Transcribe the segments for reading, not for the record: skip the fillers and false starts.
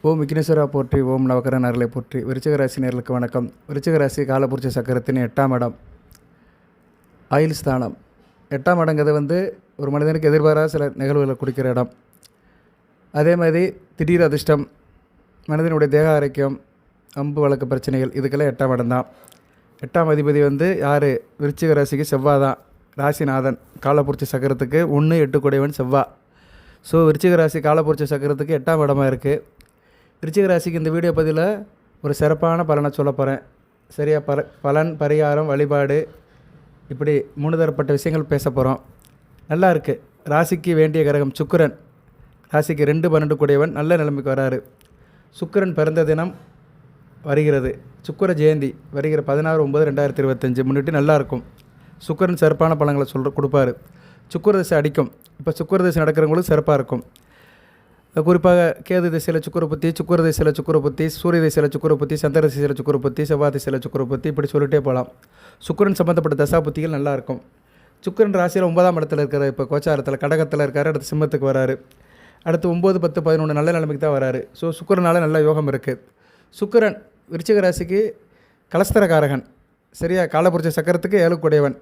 ஓம் விக்னேஸ்வரா போற்றி, ஓம் நவகர அருளை போற்றி. விருச்சிக ராசி நேயர்களுக்கு வணக்கம். விருச்சிக ராசி காலபுருஷ சக்கரத்தின் 8ஆம் இடம், ஆயுள் ஸ்தானம். 8ஆம் இடங்கிறது ஒரு மனிதனுக்கு எதிர்பாராத சில நிகழ்வுகளை கொடுக்கிற இடம். அதே மாதிரி திடீர் அதிர்ஷ்டம், மனிதனுடைய தேக ஆரோக்கியம், அம்பு வழக்கு பிரச்சனைகள், இதுக்கெல்லாம் 8ஆம் இடம் தான். 8ஆம் அதிபதி யார்? விருச்சிக ராசிக்கு செவ்வாய் தான், ராசிநாதன். காலபுருஷ சக்கரத்துக்கு 1-8 கூடையவன் செவ்வாய். ஸோ விருச்சிக ராசி காலபுருஷ சக்கரத்துக்கு 8ஆம் இடமாக இருக்குது. விருச்சிக ராசிக்கு இந்த வீடியோ பதிவில் ஒரு சிறப்பான பலனை சொல்ல போகிறேன். சரியா? பலன், பரிகாரம், வழிபாடு, இப்படி 3 தரப்பட்ட விஷயங்கள் பேச போகிறோம். நல்லா இருக்குது. ராசிக்கு வேண்டிய கிரகம் சுக்கிரன். ராசிக்கு 2-12 கூடியவன் நல்ல நிலைமைக்கு வராரு. சுக்கிரன் பிறந்த தினம் வருகிறது. சுக்கிர ஜெயந்தி வருகிற 16/9/2025 முன்னிட்டு நல்லாயிருக்கும். சுக்கிரன் சிறப்பான பலன்களை கொடுப்பாரு. சுக்கிர திசை அடிக்கும். இப்போ சுக்கிர திசை நடக்கிறவங்களும் சிறப்பாக இருக்கும். குறிப்பாக கேது திசையில் சுக்கிர புத்தி, சுக்கிர திசையில் சுக்கிர புத்தி, சூரிய திசையில் சுக்கிர புத்தி, சந்திர திசையில் சுக்கிர புத்தி, செவ்வாய் திசையில் சுக்கிர புத்தி, இப்படி சொல்லிட்டே போகலாம். சுக்கிரன் சம்மந்தப்பட்ட தசா புத்திகள் நல்லாயிருக்கும். சுக்கிரன் ராசியில் 9ஆம் இடத்துல இருக்கிற, இப்போ கோச்சாரத்தில் கடகத்தில் இருக்கார். அடுத்து சிம்மத்துக்கு வராரு. அடுத்து 9, 10, 11 நல்ல நிலைமைக்கு தான் வராரு. ஸோ சுக்கிரனால் நல்ல யோகம் இருக்குது. சுக்கிரன் விருச்சிக ராசிக்கு கலஸ்தரகாரகன். சரியா? காலபுருஷ சக்கரத்துக்கு 7 கூடையவன்,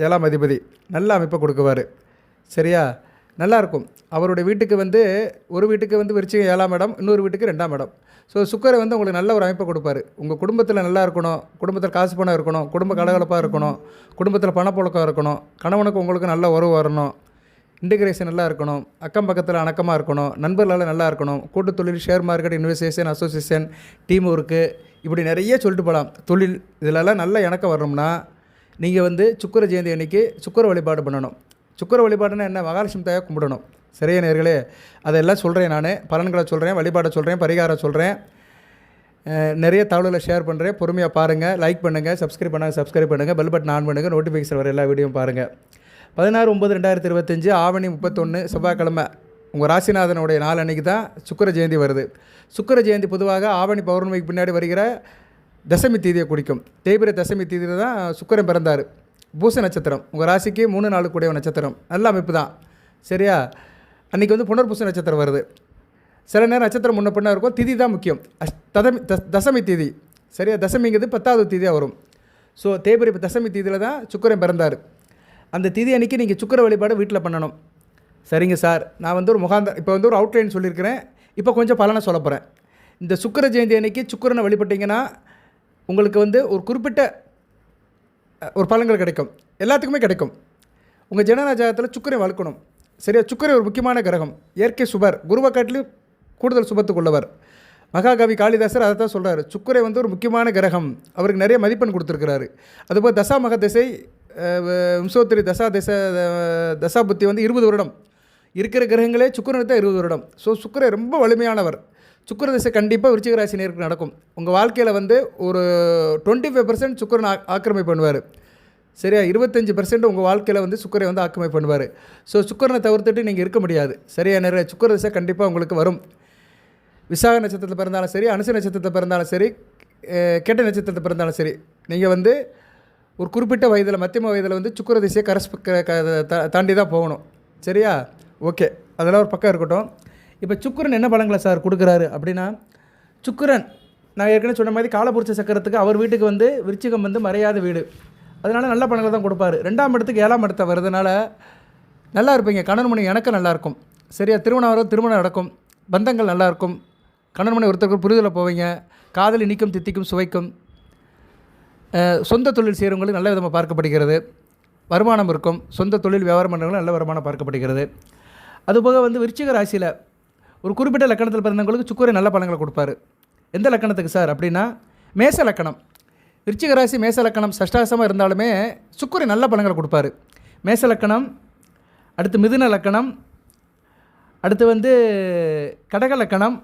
7ஆம் அதிபதி. நல்ல அமைப்பை கொடுக்குவார். சரியா? நல்லாயிருக்கும். அவருடைய வீட்டுக்கு ஒரு வீட்டுக்கு விருச்சிக 7ஆம் இடம், இன்னொரு வீட்டுக்கு 2ஆம் இடம். ஸோ சுக்கிரன் உங்களுக்கு நல்ல ஒரு அமைப்பை கொடுப்பார். உங்கள் குடும்பத்தில் நல்லா இருக்கணும், குடும்பத்தில் காசு பணம் இருக்கணும், குடும்ப கலகலப்பாக இருக்கணும், குடும்பத்தில் பணப்புழக்கம் இருக்கணும், கணவனுக்கு உங்களுக்கு நல்ல உறவு வரணும், இன்டிகிரேஷன் நல்லா இருக்கணும், அக்கம் பக்கத்தில் அணக்கமாக இருக்கணும், நண்பர்களால் நல்லா இருக்கணும், கூட்டு தொழில், share market, இன்வெஸ்டேஷன், association, team work, இப்படி நிறைய சொல்லிட்டு போகலாம். தொழில் இதிலெல்லாம் நல்ல இணக்கம் வரணும்னா நீங்கள் சுக்கிர ஜெயந்தி அன்றைக்கி சுக்கிர வழிபாடு பண்ணணும். சுக்கிர வழிபாடுன்னா என்ன? மகாலட்சுமி தாயை கும்பிடணும். சரியா நேயர்களே? அதெல்லாம் சொல்கிறேன். நான் பலன்களை சொல்கிறேன், வழிபாடை சொல்கிறேன், பரிகாரம் சொல்கிறேன், நிறைய தகவல்களை ஷேர் பண்ணுறேன். பொறுமையாக பாருங்கள், லைக் பண்ணுங்கள், சப்ஸ்கிரைப் பண்ணுங்கள், பெல் பட்டன் ஆன் பண்ணுங்கள், நோட்டிஃபிகேஷன் வர எல்லா வீடியோவும் பாருங்கள். 16/9/2025 ஆவணி 31 செவ்வாய்க்கிழமை உங்கள் ராசிநாதனுடைய நாள் அன்றைக்கி தான் சுக்கிர ஜெயந்தி வருது. சுக்கிர ஜெயந்தி பொதுவாக ஆவணி பௌர்ணமிக்கு பின்னாடி வருகிற தசமி தீதியை குறிக்கும். தேய்பிரை தசமி தீதியில் தான் சுக்கிரன் பிறந்தார். பூச நட்சத்திரம் உங்கள் ராசிக்கு 3-4 கூடிய நட்சத்திரம். நல்ல அமைப்பு தான். சரியா? அன்றைக்கி புனர்பூச நட்சத்திரம் வருது. சில நேரம் நட்சத்திரம் முன்ன பின்னா இருக்கும். திதி தான் முக்கியம். தசமி தீதி. சரியா? தசமிங்கிறது 10வது தீதியாக வரும். ஸோ தேய்பிரை தசமி தீதியில் தான் சுக்கிரன் பிறந்தார். அந்த தீதி அன்றைக்கி நீங்கள் சுக்கிர வழிபாடு வீட்டில் பண்ணணும். சரிங்க சார், நான் ஒரு இப்போ ஒரு அவுட்லைன் சொல்லியிருக்கிறேன். இப்போ கொஞ்சம் பலனை சொல்ல போகிறேன். இந்த சுக்கிர ஜெயந்தி அன்றைக்கி சுக்கிரனை வழிபட்டிங்கன்னா உங்களுக்கு ஒரு குறிப்பிட்ட ஒரு பலன்கள் கிடைக்கும். எல்லாத்துக்குமே கிடைக்கும். உங்கள் ஜனநாயகத்தில் சுக்கிரன் வளர்க்கணும். சரியா? சுக்கிரன் ஒரு முக்கியமான கிரகம். இயற்கை சுபர். குருவை காட்டிலும் கூடுதல் சுபத்துக்குள்ளவர். மகாகவி காளிதாசர் அதை தான் சொல்கிறார். சுக்கிரன் ஒரு முக்கியமான கிரகம். அவருக்கு நிறைய மதிப்பெண் கொடுத்துருக்கிறாரு. அதுபோல் தசாமக திசை, விம்சோத்திரி தசா புத்தி 20 வருடம் இருக்கிற கிரகங்களே சுக்கிரனுக்கு தான் 20 வருடம். ஸோ சுக்கிரன் ரொம்ப வலிமையானவர். சுக்கிர திசை கண்டிப்பாக விருச்சிக ராசி நேருக்கு நடக்கும். உங்கள் வாழ்க்கையில் ஒரு 25% சுக்கிரன் ஆக்கிரமிப்பு பண்ணுவார். சரியா? 25% உங்கள் வாழ்க்கையில் சுக்கிரன் ஆக்கிரமிப்பு பண்ணுவார். ஸோ சுக்கிரனை தவிர்த்துட்டு நீங்கள் இருக்க முடியாது. சரியா? நிறைய சுக்கிர திசை கண்டிப்பாக உங்களுக்கு வரும். விசாக நட்சத்திரத்தில் பிறந்தாலும் சரி, அனுச நட்சத்திரத்தில் பிறந்தாலும் சரி, கேட்ட நட்சத்திரத்தில் பிறந்தாலும் சரி, நீங்கள் ஒரு குறிப்பிட்ட வயதில், மத்தியம வயதில் சுக்கிர திசையை தாண்டி தான் போகணும். சரியா? ஓகே, அதெல்லாம் ஒரு பக்கம் இருக்கட்டும். இப்போ சுக்கிரன் என்ன பலன்களை சார் கொடுக்குறாரு அப்படின்னா, சுக்கிரன் நான் ஏற்கனவே சொன்ன மாதிரி காலபுருஷ சக்கரத்துக்கு அவர் வீட்டுக்கு விருச்சிகம் மறையாத வீடு. அதனால் நல்ல பலன்களை தான் கொடுப்பாரு. 2ஆம் இடத்துக்கு 7ஆம் இடத்தை வருதுனால நல்லா இருப்பீங்க. கணவன் மனைவி இணக்கம் நல்லாயிருக்கும். சரியா? திருமணம் நடக்கும். பந்தங்கள் நல்லாயிருக்கும். கணவன் மனைவி ஒருத்தருக்கு புரிதலில் போவீங்க. காதல் இனிக்கும், தித்திக்கும், சுவைக்கும். சொந்த தொழில் செய்கிறவங்களுக்கு நல்ல விதமாக பார்க்கப்படுகிறது. வருமானம் இருக்கும். சொந்த தொழில் வியாபாரம் பண்ணுறவங்களும் நல்ல வருமானம் பார்க்கப்படுகிறது. அதுபோக விருச்சிக ராசியில் ஒரு குறிப்பிட்ட லக்கணத்தில் பிறந்தவங்களுக்கு சுக்கிரன் நல்ல பலன்களை கொடுப்பாரு. எந்த லக்கணத்துக்கு சார் அப்படின்னா, மேச லக்கணம். விருச்சிக ராசி மேச லக்கணம் சஷ்டாசமாக இருந்தாலுமே சுக்கிரன் நல்ல பலன்களை கொடுப்பாரு. மேச லக்கணம், அடுத்து மிதுன லக்கணம், அடுத்து கடக லக்கணம்,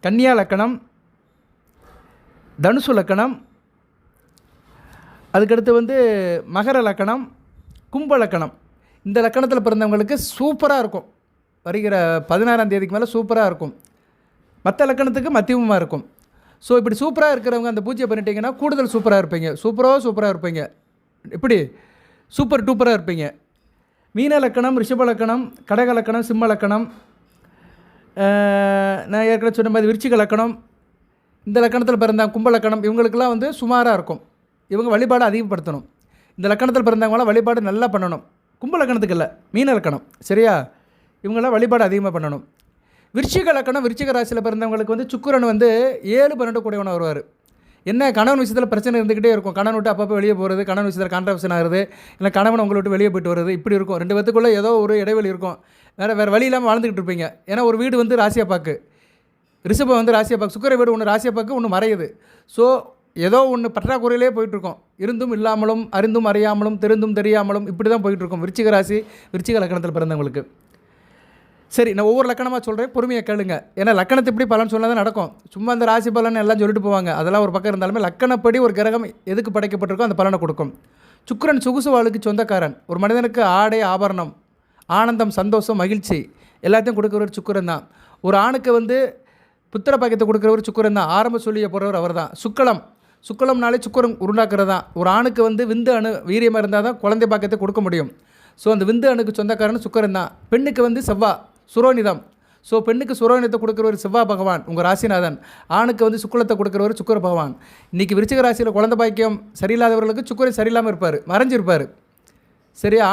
கன்னியா லக்கணம், தனுசு லக்கணம், அதுக்கடுத்து மகர லக்கணம், கும்ப லக்கணம். இந்த லக்கணத்தில் பிறந்தவங்களுக்கு சூப்பராக இருக்கும். வருகிற 16ஆம் தேதிக்கு மேலே சூப்பராக இருக்கும். மற்ற லக்கணத்துக்கு மத்தியமமாக இருக்கும். ஸோ இப்படி சூப்பராக இருக்கிறவங்க அந்த பூஜை பண்ணிட்டீங்கன்னா கூடுதல் சூப்பராக இருப்பீங்க. சூப்பராக இருப்பீங்க. இப்படி சூப்பர் டூப்பராக இருப்பீங்க. மீன லக்கணம், ரிஷப லக்கணம், கடக லக்கணம், சிம்ம லக்கணம், நான் ஏற்கனவே சொன்ன மாதிரி விருச்சிக லக்கணம், இந்த லக்கணத்தில் பிறந்தாங்க கும்ப லக்கணம், இவங்களுக்கெல்லாம் வந்து சுமாராக இருக்கும். இவங்க வழிபாடு அதிகப்படுத்தணும். இந்த லக்கணத்தில் பிறந்தவங்களாம் வழிபாடு நல்லா பண்ணணும். கும்ப லக்கணத்துக்கு இல்லை, மீன லக்கணம். சரியா? இவங்களாம் வழிபாடு அதிகமாக பண்ணணும். விருச்சிக லக்கணம், விருச்சிக ராசியில் பிறந்தவங்களுக்கு வந்து சுக்கிரன் வந்து 7, 12 கூடியவனாக வருவார். என்ன கணவன் விஷயத்தில் பிரச்சனை இருந்துக்கிட்டே இருக்கும். கணவன் விட்டு அப்பப்போ வெளியே போகிறது, கணவன் விஷயத்தில் கான்ட்ரவர்ஷன் ஆகுது, இல்லை கணவன் உங்களை விட்டு வெளியே போயிட்டு வருது, இப்படி இருக்கும். 2 பேத்துக்குள்ளே ஏதோ ஒரு இடைவெளி இருக்கும். வேறு வழி இல்லாமல் வாழ்ந்துக்கிட்டு இருப்பீங்க. ஏன்னா ஒரு வீடு வந்து ராசியாப்பாக்கு, ரிஷபம் வந்து ராசியாப்பாக்கு, சுக்கிர வீடு ஒன்று ராசியாப்பாக்கு, ஒன்று மறையுது. ஸோ ஏதோ ஒன்று பற்றாக்குறையிலே போயிட்டுருக்கோம். இருந்தும் இல்லாமலும், அறிந்தும் அறியாமலும், தெரிந்தும் தெரியாமலும், இப்படி தான் போயிட்டுருக்கோம் விருச்சிக ராசி, விருச்சிக லக்கணத்தில் பிறந்தவங்களுக்கு. சரி, நான் ஒவ்வொரு லக்கணமாக சொல்கிறேன், பொறுமையை கேளுங்க. ஏன்னா லக்கணத்தை இப்படி பலன் சொன்னால் தான் நடக்கும். சும்மா அந்த ராசி பலன் எல்லாம் சொல்லிட்டு போவாங்க, அதெல்லாம் ஒரு பக்கம் இருந்தாலுமே லக்கணப்படி ஒரு கிரகம் எதுக்கு படைக்கப்பட்டிருக்கோ அந்த பலனை கொடுக்கும். சுக்கிரன் சொகுசு வாழ்வுக்கு சொந்தக்காரன். ஒரு மனிதனுக்கு ஆடை, ஆபரணம், ஆனந்தம், சந்தோஷம், மகிழ்ச்சி எல்லாத்தையும் கொடுக்குறவர் சுக்கிரன் தான். ஒரு ஆணுக்கு வந்து புத்திர பாக்கியத்தை கொடுக்குறவர் சுக்கிரன் தான். ஆரம்ப சொல்லிய போகிறவர் அவர் தான். சுக்களம்னாலே சுக்கிரன் உருண்டாக்குறது தான். ஒரு ஆணுக்கு வந்து விந்து அணு வீரியமாக இருந்தால் தான் குழந்தை பாக்கியத்தை கொடுக்க முடியும். ஸோ அந்த விந்து அணுக்கு சொந்தக்காரன் சுக்கிரன் தான். பெண்ணுக்கு வந்து செவ்வா சுரோனிதம். ஸோ பெண்ணுக்கு சுரோனிதத்தை கொடுக்குறவர் செவ்வாய் பகவான், உங்கள் ராசிநாதன். ஆணுக்கு வந்து சுக்குலத்தை கொடுக்குறவர் சுக்கிர பகவான். இன்றைக்கி விருச்சிக ராசியில் குழந்தை பாக்கியம் சரியில்லாதவர்களுக்கு சுக்கிரன் சரியில்லாமல் இருப்பார், மறைஞ்சிருப்பார். சரியா?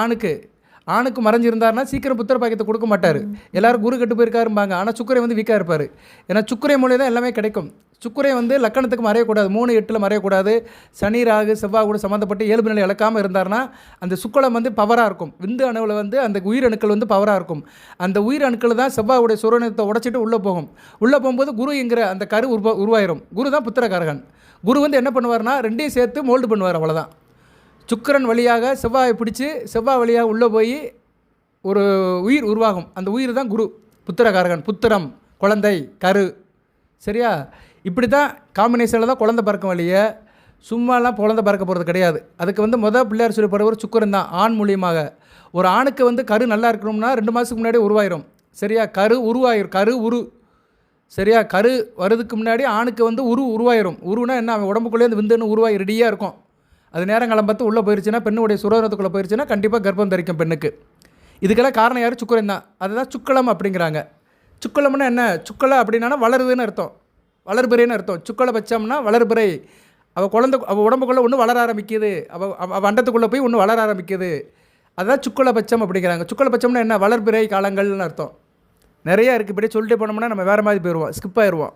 ஆணுக்கு மறைஞ்சிருந்தார்னா சீக்கிரம் புத்திர பாக்கியத்தை கொடுக்க மாட்டார். எல்லோரும் குரு கெட்டு போயிருக்காரும்பாங்க. ஆனால் சுக்கிரன் வந்து வீக்காக இருப்பார். ஏன்னா சுக்கிரன் மூலியம் தான் எல்லாமே கிடைக்கும். சுக்கிரன் வந்து லக்கணத்துக்கு மறையக்கூடாது, 3, 8 மறையக்கூடாது. சனி, ராகு, செவ்வாய் கூட சம்மந்தப்பட்டு இயல்பு நிலை இழக்காமல் இருந்தார்னா அந்த சுக்களம் வந்து பவராக இருக்கும். விந்து அணுவில் வந்து அந்த உயிரணுக்கள் வந்து பவராக இருக்கும். அந்த உயிரணுக்கள் தான் செவ்வாயுடைய சுரோனத்தை உடைச்சிட்டு உள்ளே போகும். உள்ளே போகும்போது குரு என்கிற அந்த கரு உருவாயிரும். குரு தான் புத்திரகாரகன். குரு வந்து என்ன பண்ணுவார்னா 2ஐயும் சேர்த்து மோல்டு பண்ணுவார், அவ்வளோதான். சுக்கிரன் வழியாக செவ்வாயை பிடிச்சி செவ்வாய் வழியாக உள்ளே போய் ஒரு உயிர் உருவாகும். அந்த உயிர் தான் குரு, புத்திரகாரகன். புத்திரம், குழந்தை, கரு. சரியா? இப்படி தான் காம்பினேஷனில் தான் குழந்தை பிறக்கும். வழியே சும்மாலாம் குழந்தை பிறக்க போகிறது கிடையாது. அதுக்கு வந்து பிள்ளையார் சொல்லி போடுறவர் சுக்கிரன் தான். ஆண் மூலியமாக ஒரு ஆணுக்கு வந்து கரு நல்லா இருக்கணும்னா 2 மாதத்துக்கு முன்னாடி உருவாயிரும். சரியா? கரு உருவாயிரும். கரு உரு. சரியா? கரு வரதுக்கு முன்னாடி ஆணுக்கு வந்து உருவாயிரும். உருனா என்ன, அவன் உடம்புக்குள்ளே அந்த விந்துன்னு உருவாகி ரெடியாக இருக்கும். அது நேரங்காலம் பார்த்து உள்ளே போயிடுச்சுன்னா, பெண்ணுடைய சுரோனத்துக்குள்ளே போயிடுச்சுன்னா கண்டிப்பாக கர்ப்பம் தரிக்கும் பெண்ணுக்கு. இதுக்கெல்லாம் காரணம் யார்? சுக்கிரன் தான். அதுதான் சுக்களம் அப்படிங்கிறாங்க. சுக்களம்னா என்ன? சுக்களம் அப்படின்னா வளருதுன்னு அர்த்தம், வளர்பிறைன்னு அர்த்தம். சுக்கள பட்சம்னா வளர்பிறை. அவள் உடம்புக்குள்ளே ஒன்று வளர ஆரம்பிக்குது, அவள் அண்டத்துக்குள்ளே போய் ஒன்று வளர ஆரம்பிக்குது. அதுதான் சுக்கள பட்சம் அப்படிங்கிறாங்க. சுக்கள பட்சம்னா என்ன? வளர்பிறை காலங்கள்னு அர்த்தம். நிறையா இருக்குது. இப்படி சொல்லிட்டு போனோம்னா நம்ம வேறு மாதிரி போயிடுவோம், ஸ்கிப் ஆயிடுவோம்.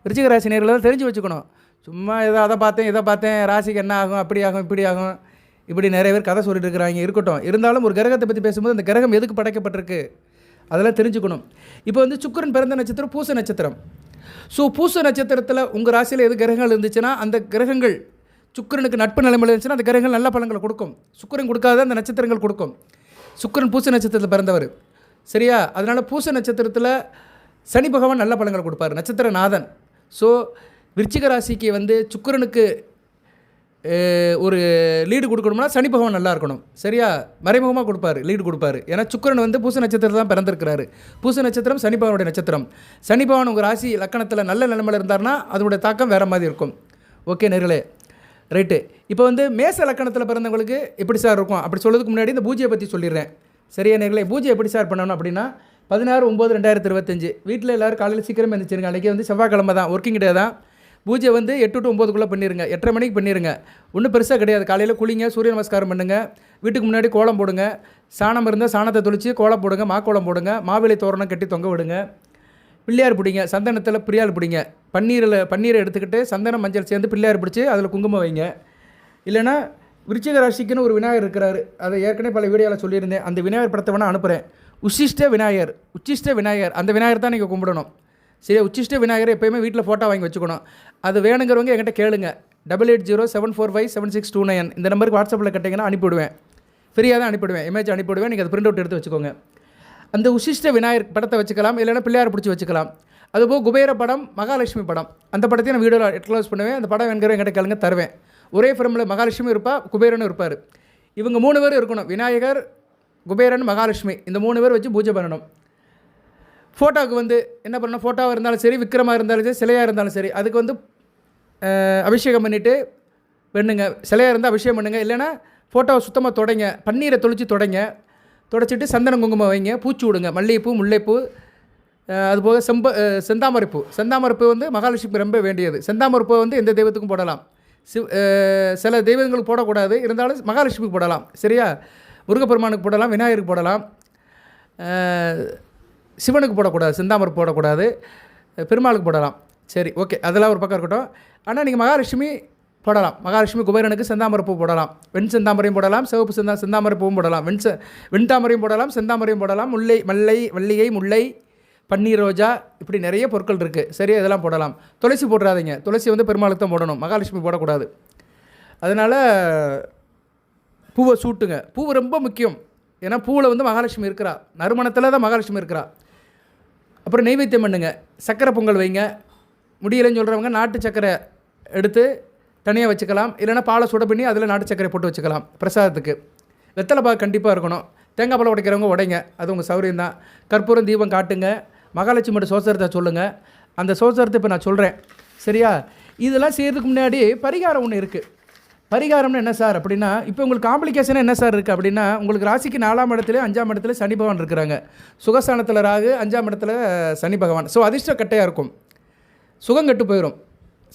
விருச்சிக ராசி நேயர்கள் தெரிஞ்சு வச்சுக்கணும். சும்மா ஏதோ அதை பார்த்தேன் ராசிக்கு என்ன ஆகும், அப்படி ஆகும், இப்படி ஆகும், இப்படி நிறைய பேர் கதை சொல்லிட்டு இருக்கிறாங்க. இருக்கட்டும், இருந்தாலும் ஒரு கிரகத்தை பற்றி பேசும்போது அந்த கிரகம் எதுக்கு படைக்கப்பட்டிருக்கு அதெல்லாம் தெரிஞ்சுக்கணும். இப்போ வந்து சுக்கிரன் பிறந்த நட்சத்திரம் பூச நட்சத்திரம். ஸோ பூச நட்சத்திரத்தில் உங்கள் ராசியில் எது கிரகங்கள் இருந்துச்சுன்னா அந்த கிரகங்கள் சுக்கிரனுக்கு நட்பு நிலைமையில் இருந்துச்சுன்னா அந்த கிரகங்கள் நல்ல பலன்களை கொடுக்கும். சுக்கிரன் கொடுக்காத அந்த நட்சத்திரங்கள் கொடுக்கும். சுக்கிரன் பூச நட்சத்திரத்தில் பிறந்தவர். சரியா? அதனால் பூச நட்சத்திரத்தில் சனி பகவான் நல்ல பலன்களை கொடுப்பார், நட்சத்திரநாதன். ஸோ விருச்சிக ராசிக்கு வந்து சுக்கிரனுக்கு ஒரு லீடு கொடுக்கணும்னா சனி பகவான் நல்லா இருக்கணும். சரியா? மறைமுகமாக கொடுப்பார், லீடு கொடுப்பார். ஏன்னா சுக்கிரன் வந்து பூச நட்சத்திரத்தில் தான் பிறந்திருக்கிறாரு. பூச நட்சத்திரம் சனி பகவானுடைய நட்சத்திரம். சனி பகவான் உங்கள் ராசி லக்கணத்தில் நல்ல நிலைமையில் இருந்தார்னா அதனுடைய தாக்கம் வேறு மாதிரி இருக்கும். ஓகே நேர்களே, ரைட்டு. இப்போ வந்து மேச லக்கணத்தில் பிறந்தவங்களுக்கு எப்படி சார் இருக்கும் அப்படி சொல்கிறதுக்கு முன்னாடி இந்த பூஜையை பற்றி சொல்லிடுறேன். சரியா நேர்களே? பூஜை எப்படி சார் பண்ணணும் அப்படின்னா 16/9/2025 வீட்டில் எல்லோரும் காலையில் சீக்கிரமே எழுந்திரிச்சிருங்க. அன்றைக்கி வந்து செவ்வாய்க்கிழமை தான், ஒர்க்கிங் டே தான். பூஜை வந்து 8 to 9 பண்ணிடுங்க. 8:30 மணிக்கு பண்ணிடுங்க. ஒன்றும் பெருசாக கிடையாது. காலையில் குளிங்க, சூரிய நமஸ்காரம் பண்ணுங்கள், வீட்டுக்கு முன்னாடி கோலம் போடுங்க, சாணம் இருந்தால் சாணத்தை தொளித்து கோலம் போடுங்க, மாக்கோலம் போடுங்க, மாவிலை தோரணம் கட்டி தொங்க விடுங்க, பிள்ளையார் பிடிங்க, சந்தனத்தில் பிள்ளையார் பிடிங்க, பன்னீரை எடுத்துக்கிட்டு சந்தனம் மஞ்சள் சேர்ந்து பிள்ளையார் பிடிச்சி அதில் குங்குமம் வைங்க. இல்லைனா விருச்சிக ராசிக்குன்னு ஒரு விநாயகர் இருக்கிறாரு, அதை ஏற்கனவே பல வீடியோவில் சொல்லியிருந்தேன். அந்த விநாயகர் படத்தை வேணால் அனுப்புகிறேன். உச்சிஷ்ட விநாயகர் அந்த விநாயகர் தான் நீங்கள் கும்பிடணும். சரி, உச்சிஷ்ட விநாயகர் எப்போயுமே வீட்டில் ஃபோட்டோ வாங்கி வச்சுக்கணும். அது வேணுங்கிறவங்க என்கிட்ட கேளுங்க. 8807457629 இந்த நம்பருக்கு வாட்ஸ்அப்பில் கேட்டிங்கன்னா அனுப்பிவிடுவேன். ஃப்ரீயாக தான் அனுப்பிவிடுவேன், இமேஜ் அனுப்பிவிடுவேன். நீங்கள் அது பிரிண்ட் அவுட் எடுத்து வச்சுக்கோங்க. அந்த உச்சிஷ்ட விநாயகர் படத்தை வச்சுக்கலாம், இல்லைனா பிள்ளையார் பிடிச்சி வச்சுக்கலாம். அதுபோல் குபேர படம், மகாலட்சுமி படம், அந்த படத்தையும் நான் வீடியோவில் எக்ஸ்க்ளோஸ் பண்ணுவேன். அந்த படம் வேணுங்கிறவங்க என்கிட்ட கேளுங்க, தருவேன். ஒரே ஃப்ரேமில் மகாலட்சுமி இருப்பா, குபேரனும் இருப்பார். இவங்க 3 பேர் இருக்கணும். விநாயகர், குபேரன், மகாலட்சுமி, இந்த 3 பேர் வச்சு பூஜை பண்ணணும். ஃபோட்டோவுக்கு வந்து என்ன பண்ணணும், ஃபோட்டோவாக இருந்தாலும் சரி, விக்கிரமாக இருந்தாலும் சரி, சிலையாக இருந்தாலும் சரி, அதுக்கு வந்து அபிஷேகம் பண்ணிவிட்டு பண்ணுங்க. சிலையாக இருந்தால் அபிஷேகம் பண்ணுங்கள். இல்லைனா ஃபோட்டோவை சுத்தமாக தொடங்க, பன்னீரை தொளிச்சு தொடச்சிட்டு சந்தனம் குங்குமம் வைங்க, பூச்சி விடுங்க. மல்லிகைப்பூ, முல்லைப்பூ, அதுபோக செந்தாமரைப்பூ வந்து மகாலட்சுமி ரொம்ப வேண்டியது. செந்தாமரைப்பூ வந்து எந்த தெய்வத்துக்கும் போடலாம். சில தெய்வங்களுக்கு போடக்கூடாது, இருந்தாலும் மகாலட்சுமிக்கு போடலாம். சரியா? முருகப்பெருமானுக்கு போடலாம், விநாயகருக்கு போடலாம், சிவனுக்கு போடக்கூடாது, செந்தாமரைப்பூ போடக்கூடாது, பெருமாளுக்கு போடலாம். சரி, ஓகே, அதெல்லாம் ஒரு பக்கம் இருக்கட்டும். ஆனால் நீங்கள் மகாலட்சுமி போடலாம். மகாலட்சுமி குபேரனுக்கு செந்தாமரைப்பூ போடலாம். வெண் செந்தாமரையும் போடலாம், சிவப்பு செந்தாமரைப்பூவும் போடலாம். வெண்தாமரையும் போடலாம், செந்தாமரையும் போடலாம். மல்லிகை, முல்லை, பன்னீர் ரோஜா, இப்படி நிறைய பொருட்கள் இருக்குது. சரியா? இதெல்லாம் போடலாம். துளசி போட்டுறாதீங்க. துளசி வந்து பெருமாளுக்கு தான் போடணும், மகாலட்சுமி போடக்கூடாது. அதனால் பூவை சூட்டுங்க. பூ ரொம்ப முக்கியம். ஏன்னா பூவில் வந்து மகாலட்சுமி இருக்கிறா, நறுமணத்தில் தான் மகாலட்சுமி இருக்கிறா. அப்புறம் நெய்வேத்தியம் பண்ணுங்க. சக்கரை பொங்கல் வைங்க. முடியலைன்னு சொல்கிறவங்க நாட்டு சக்கரை எடுத்து தனியாக வச்சுக்கலாம். இல்லைனா பாலை சுட பண்ணி அதில் நாட்டு சக்கரை போட்டு வச்சுக்கலாம் பிரசாதத்துக்கு. வெத்தலை பாக்கு கண்டிப்பாக இருக்கணும். தேங்காய் பழம் உடைக்கிறவங்க உடைங்க, அது உங்கள் சௌரியம் தான். கற்பூரம் தீபம் காட்டுங்க. மகாலட்சுமியோட சோசரத்தை சொல்லுங்கள். அந்த சோசரத்தை இப்போ நான் சொல்கிறேன். சரியா? இதெல்லாம் செய்கிறதுக்கு முன்னாடி பரிகாரம் ஒன்று இருக்குது. பரிகாரம்னு என்ன சார் அப்படின்னா, இப்போ உங்களுக்கு காம்ப்ளிகேஷனாக என்ன சார் இருக்குது அப்படின்னா, உங்களுக்கு ராசிக்கு 4ஆம் இடத்துல 5ஆம் இடத்துல சனி பகவான் இருக்கிறாங்க. சுகஸ்தானத்தில் ராகு, 5ஆம் இடத்துல சனி பகவான். ஸோ அதிர்ஷ்டம் கட்டையாக இருக்கும், சுகம் கட்டு போயிடும்.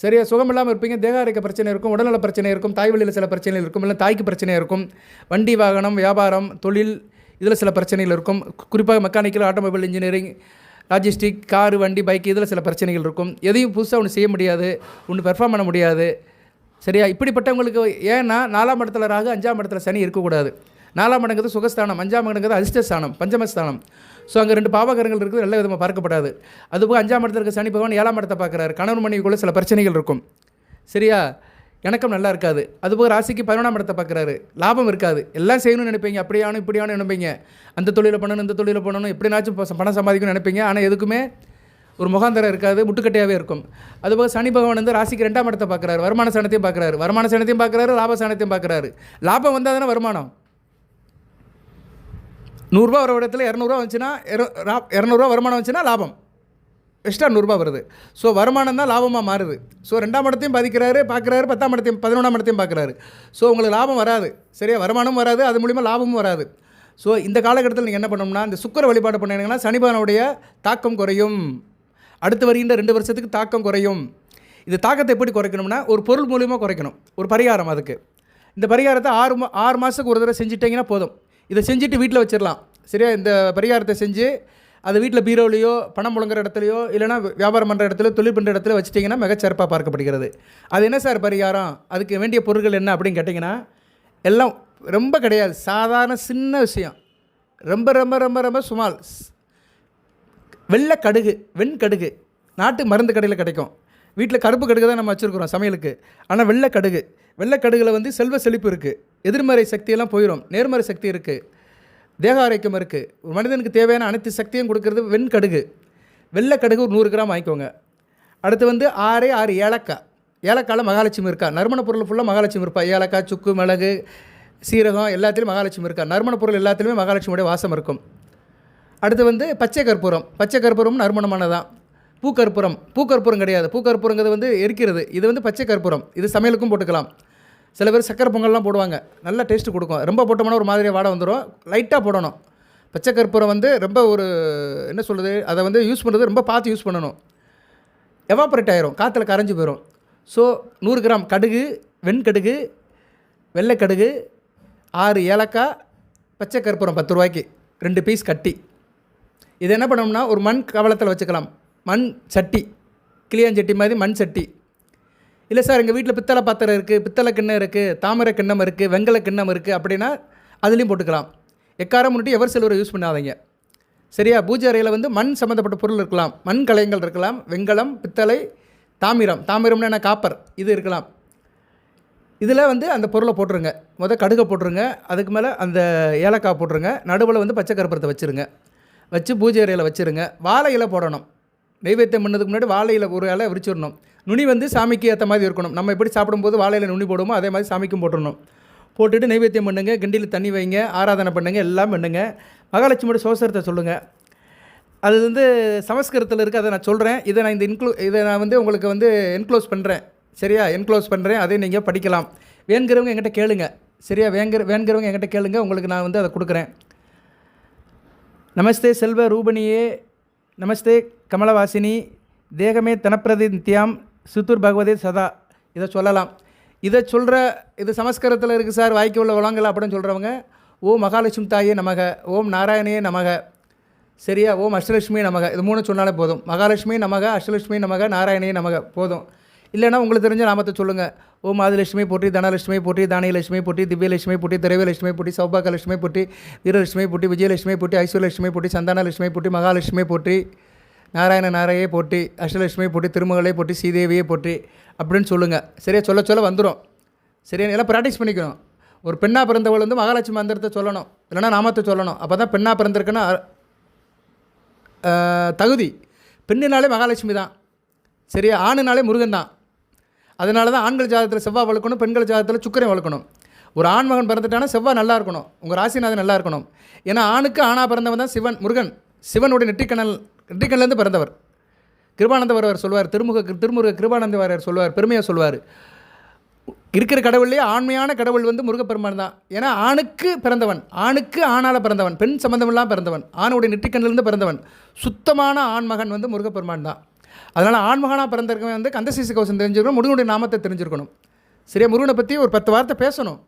சரியா? சுகம் இல்லாமல் இருப்பீங்க. தேகாரிக்க பிரச்சனை இருக்கும், உடல்நல பிரச்சனை இருக்கும், தாய் வழியில் சில பிரச்சனைகள் இருக்கும், இல்லை தாய்க்கு பிரச்சனையாக இருக்கும், வண்டி வாகனம் வியாபாரம் தொழில் இதில் சில பிரச்சனைகள் இருக்கும். குறிப்பாக mechanical, automobile engineering, logistic, car, வண்டி, பைக் இதில் சில பிரச்சனைகள் இருக்கும். எதையும் புதுசாக ஒன்று செய்ய முடியாது, ஒன்று பெர்ஃபார்ம் பண்ண முடியாது. சரியா? இப்படிப்பட்டவங்களுக்கு ஏன்னா 4ஆம் இடத்துல ராகு, 5ஆம் இடத்துல சனி இருக்கக்கூடாது. 4ஆம் இடங்கிறது சுகஸ்தானம், 5ஆம் இடங்கிறது அதிர்ஷ்டஸ்தானம், பஞ்சமஸ்தானம். ஸோ அங்கே 2 பாவகரங்கள் இருக்குது, நல்ல விதமாக பார்க்கப்படாது. அதுபோக 5ஆம் இடத்துல இருக்க சனி பகவான் 7ஆம் இடத்தை பார்க்குறாரு. கணவன் மனைவிக்குள்ளே சில பிரச்சனைகள் இருக்கும். சரியா? இணக்கம் நல்லா இருக்காது. அதுபோக ராசிக்கு 11ஆம் இடத்தை பார்க்குறாரு. லாபம் இருக்காது. எல்லாம் செய்யணும்னு நினைப்பீங்க, அப்படியானும் இப்படியானு நினைப்பீங்க. அந்த தொழிலை பண்ணணும், இந்த தொழிலை பண்ணணும், எப்படினாச்சும் பணம் சம்பாதிக்கணும்னு நினைப்பீங்க. ஆனால் எதுக்குமே ஒரு முகாந்தரம் இருக்காது, முட்டுக்கட்டையாகவே இருக்கும். அதுபோக சனி பகவான் வந்து ராசிக்கு 2ஆம் இடத்தை பார்க்குறாரு. வருமான ஸ்தானத்தையும் பார்க்குறாரு, லாப ஸ்தானத்தையும் பார்க்குறாரு. லாபம் வந்தால் தானே வருமானம். 100 ரூபா வர இடத்துல 200 ரூபா வந்துச்சுன்னா, 200 ரூபா வருமானம் வந்துச்சுன்னா லாபம், எக்ஸ்ட்ரா 100 ரூபா வருது. ஸோ வருமானம் தான் லாபமாக மாறுது. ஸோ 2ஆம் இடத்தையும் பார்க்குறாரு, 10ஆம் இடத்தையும் 11ஆம் இடத்தையும் பார்க்குறாரு. ஸோ உங்களுக்கு லாபம் வராது. சரியா? வருமானம் வராது, அது மூலிமா லாபமும் வராது. ஸோ இந்த காலகட்டத்தில் நீங்கள் என்ன பண்ணணும்னா, இந்த சுக்கிர வழிபாடு பண்ணிங்கன்னா சனி பகவானுடைய தாக்கம் குறையும். அடுத்து வருகின்ற 2 வருஷத்துக்கு தாக்கம் குறையும். இந்த தாக்கத்தை எப்படி குறைக்கணும்னா, ஒரு பொருள் மூலியமாக குறைக்கணும். ஒரு பரிகாரம் அதுக்கு. இந்த பரிகாரத்தை 6 மாதத்துக்கு ஒரு தடவை செஞ்சுட்டிங்கன்னா போதும். இதை செஞ்சுட்டு வீட்டில் வச்சிடலாம். சரியா? இந்த பரிகாரத்தை செஞ்சு அது வீட்டில் பீரோலையோ, பணம் முழங்குற இடத்துலையோ, இல்லைனா வியாபாரம் பண்ணுற இடத்துல, தொழில் பண்ணுற இடத்துல வச்சுட்டிங்கன்னா மிகச்சிறப்பாக பார்க்கப்படுகிறது. அது என்ன சார் பரிகாரம், அதுக்கு வேண்டிய பொருட்கள் என்ன அப்படின்னு கேட்டிங்கன்னா, எல்லாம் ரொம்ப கிடையாது, சாதாரண சின்ன விஷயம். ரொம்ப ரொம்ப ரொம்ப ரொம்ப சுமால். வெண்கடுகு நாட்டு மருந்து கடையில் கிடைக்கும். வீட்டில் கருப்பு கடுகு தான் நம்ம வச்சுருக்குறோம் சமையலுக்கு. ஆனால் வெள்ளைக்கடுகில் வந்து செல்வ செழிப்பு இருக்குது, எதிர்மறை சக்தியெல்லாம் போயிடும், நேர்மறை சக்தி இருக்குது, தேக ஆரோக்கியம் இருக்குது. ஒரு மனிதனுக்கு தேவையான அனைத்து சக்தியும் கொடுக்கறது வெள்ளைக்கடுகு ஒரு 100 கிராம் வாங்கிக்கோங்க. அடுத்து வந்து 6 ஏலக்காயில் மகாலட்சுமி இருக்கா. நறுமண பொருள் ஃபுல்லாக மகாலட்சுமி இருப்பா. ஏலக்காய், சுக்கு, மிளகு, சீரகம் எல்லாத்துலேயும் மகாலட்சுமி இருக்கா. நறுமண பொருள் எல்லாத்துலேயுமே மகாலட்சுமியோட வாசம் இருக்கும். அடுத்து வந்து பச்சை கற்பூரம் நறுமணமானதான். பூக்கற்பூரம் கிடையாது. பூக்கற்பூரங்கிறது வந்து எரிக்கிறது. இது வந்து பச்சை கற்பூரம். இது சமையலுக்கும் போட்டுக்கலாம். சில பேர் சக்கரை பொங்கல்லாம் போடுவாங்க, நல்லா டேஸ்ட்டு கொடுக்கும். ரொம்ப போட்டோம்னா ஒரு மாதிரியாக வாடை வந்துடும். லைட்டாக போடணும். பச்சை கற்பூரம் வந்து ரொம்ப ஒரு என்ன சொல்கிறது, அதை வந்து யூஸ் பண்ணுறது ரொம்ப பார்த்து யூஸ் பண்ணணும். எவாப்ரேட் ஆயிரும், காற்றுல கரைஞ்சி போயிடும். ஸோ 100 கிராம் கடுகு, வெண்கடுகு, வெள்ளைக்கடுகு, 6 ஏலக்காய், பச்சை கற்பூரம் 10 ரூபாய்க்கு 2 பீஸ் கட்டி. இது என்ன பண்ணோம்னா, ஒரு மண் கவளத்தில் வச்சுக்கலாம். மண் சட்டி, கிளியாஞ்சட்டி மாதிரி மண் சட்டி. இல்லை சார் எங்கள் வீட்டில் பித்தளை பாத்திரம் இருக்குது, பித்தளை கிண்ணம் இருக்குது, தாமரை கிண்ணம் இருக்குது, வெங்கல கிண்ணம் இருக்குது அப்படின்னா அதுலேயும் போட்டுக்கலாம். எக்காரம் முன்னிட்டு எவர் சில்வரை யூஸ் பண்ணாதீங்க. சரியா? பூஜை அறையில் வந்து மண் சம்மந்தப்பட்ட பொருள் இருக்கலாம், மண் கலையங்கள் இருக்கலாம், வெங்கலம், பித்தளை, தாமிரம்னா என்ன, காப்பர், இது இருக்கலாம். இதில் வந்து அந்த பொருளை போட்டுருங்க. கடுகை போட்டுருங்க, அதுக்கு மேலே அந்த ஏலக்காய் போட்டுருங்க, நடுவில் வந்து பச்சை கற்பூரத்தை வச்சுருங்க. வச்சு பூஜை அறையில் வச்சுருங்க. வாழை இலை போடணும். நெய்வேத்தியம் பண்ணதுக்கு முன்னாடி வாழை இலை ஒரு இலை விரிச்சிடணும். நுனி வந்து சாமிக்கு ஏற்ற மாதிரி இருக்கணும். நம்ம எப்படி சாப்பிடும்போது வாழை இலை நுனி போடுமோ அதே மாதிரி சாமிக்கும் போட்டுடணும். போட்டுட்டு நெய்வேத்தியம் பண்ணுங்கள், கிண்டியில் தண்ணி வைங்க, ஆராதனை பண்ணுங்கள், எல்லாம் பண்ணுங்கள். மகாலட்சுமியோட சோசரத்தை சொல்லுங்கள். அது வந்து சமஸ்கிருதத்தில் இருக்குது, அதை நான் சொல்கிறேன். இதை நான் வந்து உங்களுக்கு வந்து என்க்ளோஸ் பண்ணுறேன். சரியா? என்க்ளோஸ் பண்ணுறேன், அதை நீங்கள் படிக்கலாம். வேணுங்கிறவங்க என்கிட்ட கேளுங்க. சரியா? வேணுங்கிறவங்க என்கிட்ட கேளுங்க, உங்களுக்கு நான் வந்து அதை கொடுக்குறேன். நமஸ்தே செல்வ ரூபணியே நமஸ்தே கமலவாசினி தேகமே தனப்பிரதி நித்யாம் சுத்துர் பகவதே சதா. இதை சொல்லலாம். இதை சொல்கிற இது சமஸ்கிருதத்தில் இருக்குது சார், வாய்க்கு உள்ள வளங்கள் அப்படின்னு சொல்கிறவங்க ஓம் மகாலட்சுமி தாயே நமக, ஓம் நாராயணையே நமக, சரியா, ஓம் அஷ்டலட்சுமி நமக, இது 3 சொன்னாலே போதும். மகாலட்சுமி நமக, அஷ்டலட்சுமி நமக, நாராயணையே நமக போதும். இல்லைன்னா உங்களுக்கு தெரிஞ்ச நாமத்தை சொல்லுங்கள். ஓம் ஆதிலட்சுமி போற்றி, தனலட்சுமி போற்றி, தானியலட்சுமி போற்றி, திவ்யலட்சுமி போற்றி, திரவியலட்சுமி போற்றி, சௌபாகலட்சுமி போற்றி, வீரலட்சுமி போற்றி, விஜயலட்சுமி போற்றி, ஐஸ்வர்யலட்சுமி போற்றி, சந்தானலட்சுமி போற்றி, மகாலட்சுமி போற்றி, நாராயண நாரையே போற்றி, அஷ்டலட்சுமி போற்றி, திருமகளை போற்றி, ஸ்ரீதேவியை போற்றி அப்படின்னு சொல்லுங்கள். சரியா, சொல்ல சொல்ல வந்துடும். சரியா, எல்லாம் ப்ராக்டிஸ் பண்ணிக்கணும். ஒரு பெண்ணாக பிறந்தவள் வந்து மகாலட்சுமி மந்திரத்தை சொல்லணும், இல்லைனா நாமத்தை சொல்லணும். அப்போ தான் பெண்ணாக பிறந்திருக்குன்னா தகுதி. பெண்ணினாலே மகாலட்சுமி தான். சரியா, ஆணுனாலே முருகன் தான். அதனால தான் ஆண்கள் ஜாதகத்தில் செவ்வாய் வளர்க்கணும், பெண்கள் ஜாதகத்தில் சுக்கிரன் வளர்க்கணும். ஒரு ஆண்மகன் பிறந்துட்டானா செவ்வாய் நல்லா இருக்கணும், உங்கள் ராசிநாதன் நல்லா இருக்கணும். ஏன்னா ஆணுக்கு ஆணாக பிறந்தவன் தான் சிவன், முருகன். சிவனுடைய நெற்றிக்கண்ணிலேருந்து பிறந்தவர். கிருபானந்த வரவர் சொல்வார், திருமுருக கிருபானந்த வரவர் சொல்வார், பெருமையாக சொல்வார், இருக்கிற கடவுள்லேயே ஆண்மையான கடவுள் வந்து முருகப்பெருமான் தான். ஏன்னா ஆணுக்கு பிறந்தவன், ஆணுக்கு ஆணால் பிறந்தவன், பெண் சம்பந்தமெல்லாம் பிறந்தவன், ஆணுடைய நெற்றிக்கண்ணிலிருந்து பிறந்தவன், சுத்தமான ஆண்மகன் வந்து முருகப்பெருமான் தான். அதனால் ஆண்மகனாக பிறந்திருக்கவன் வந்து கந்தசீச கவசம் தெரிஞ்சுக்கணும், முருகனுடைய நாமத்தை தெரிஞ்சிருக்கணும். சரியா, முருகனை பற்றி ஒரு 10 வார்த்தை பேசணும்.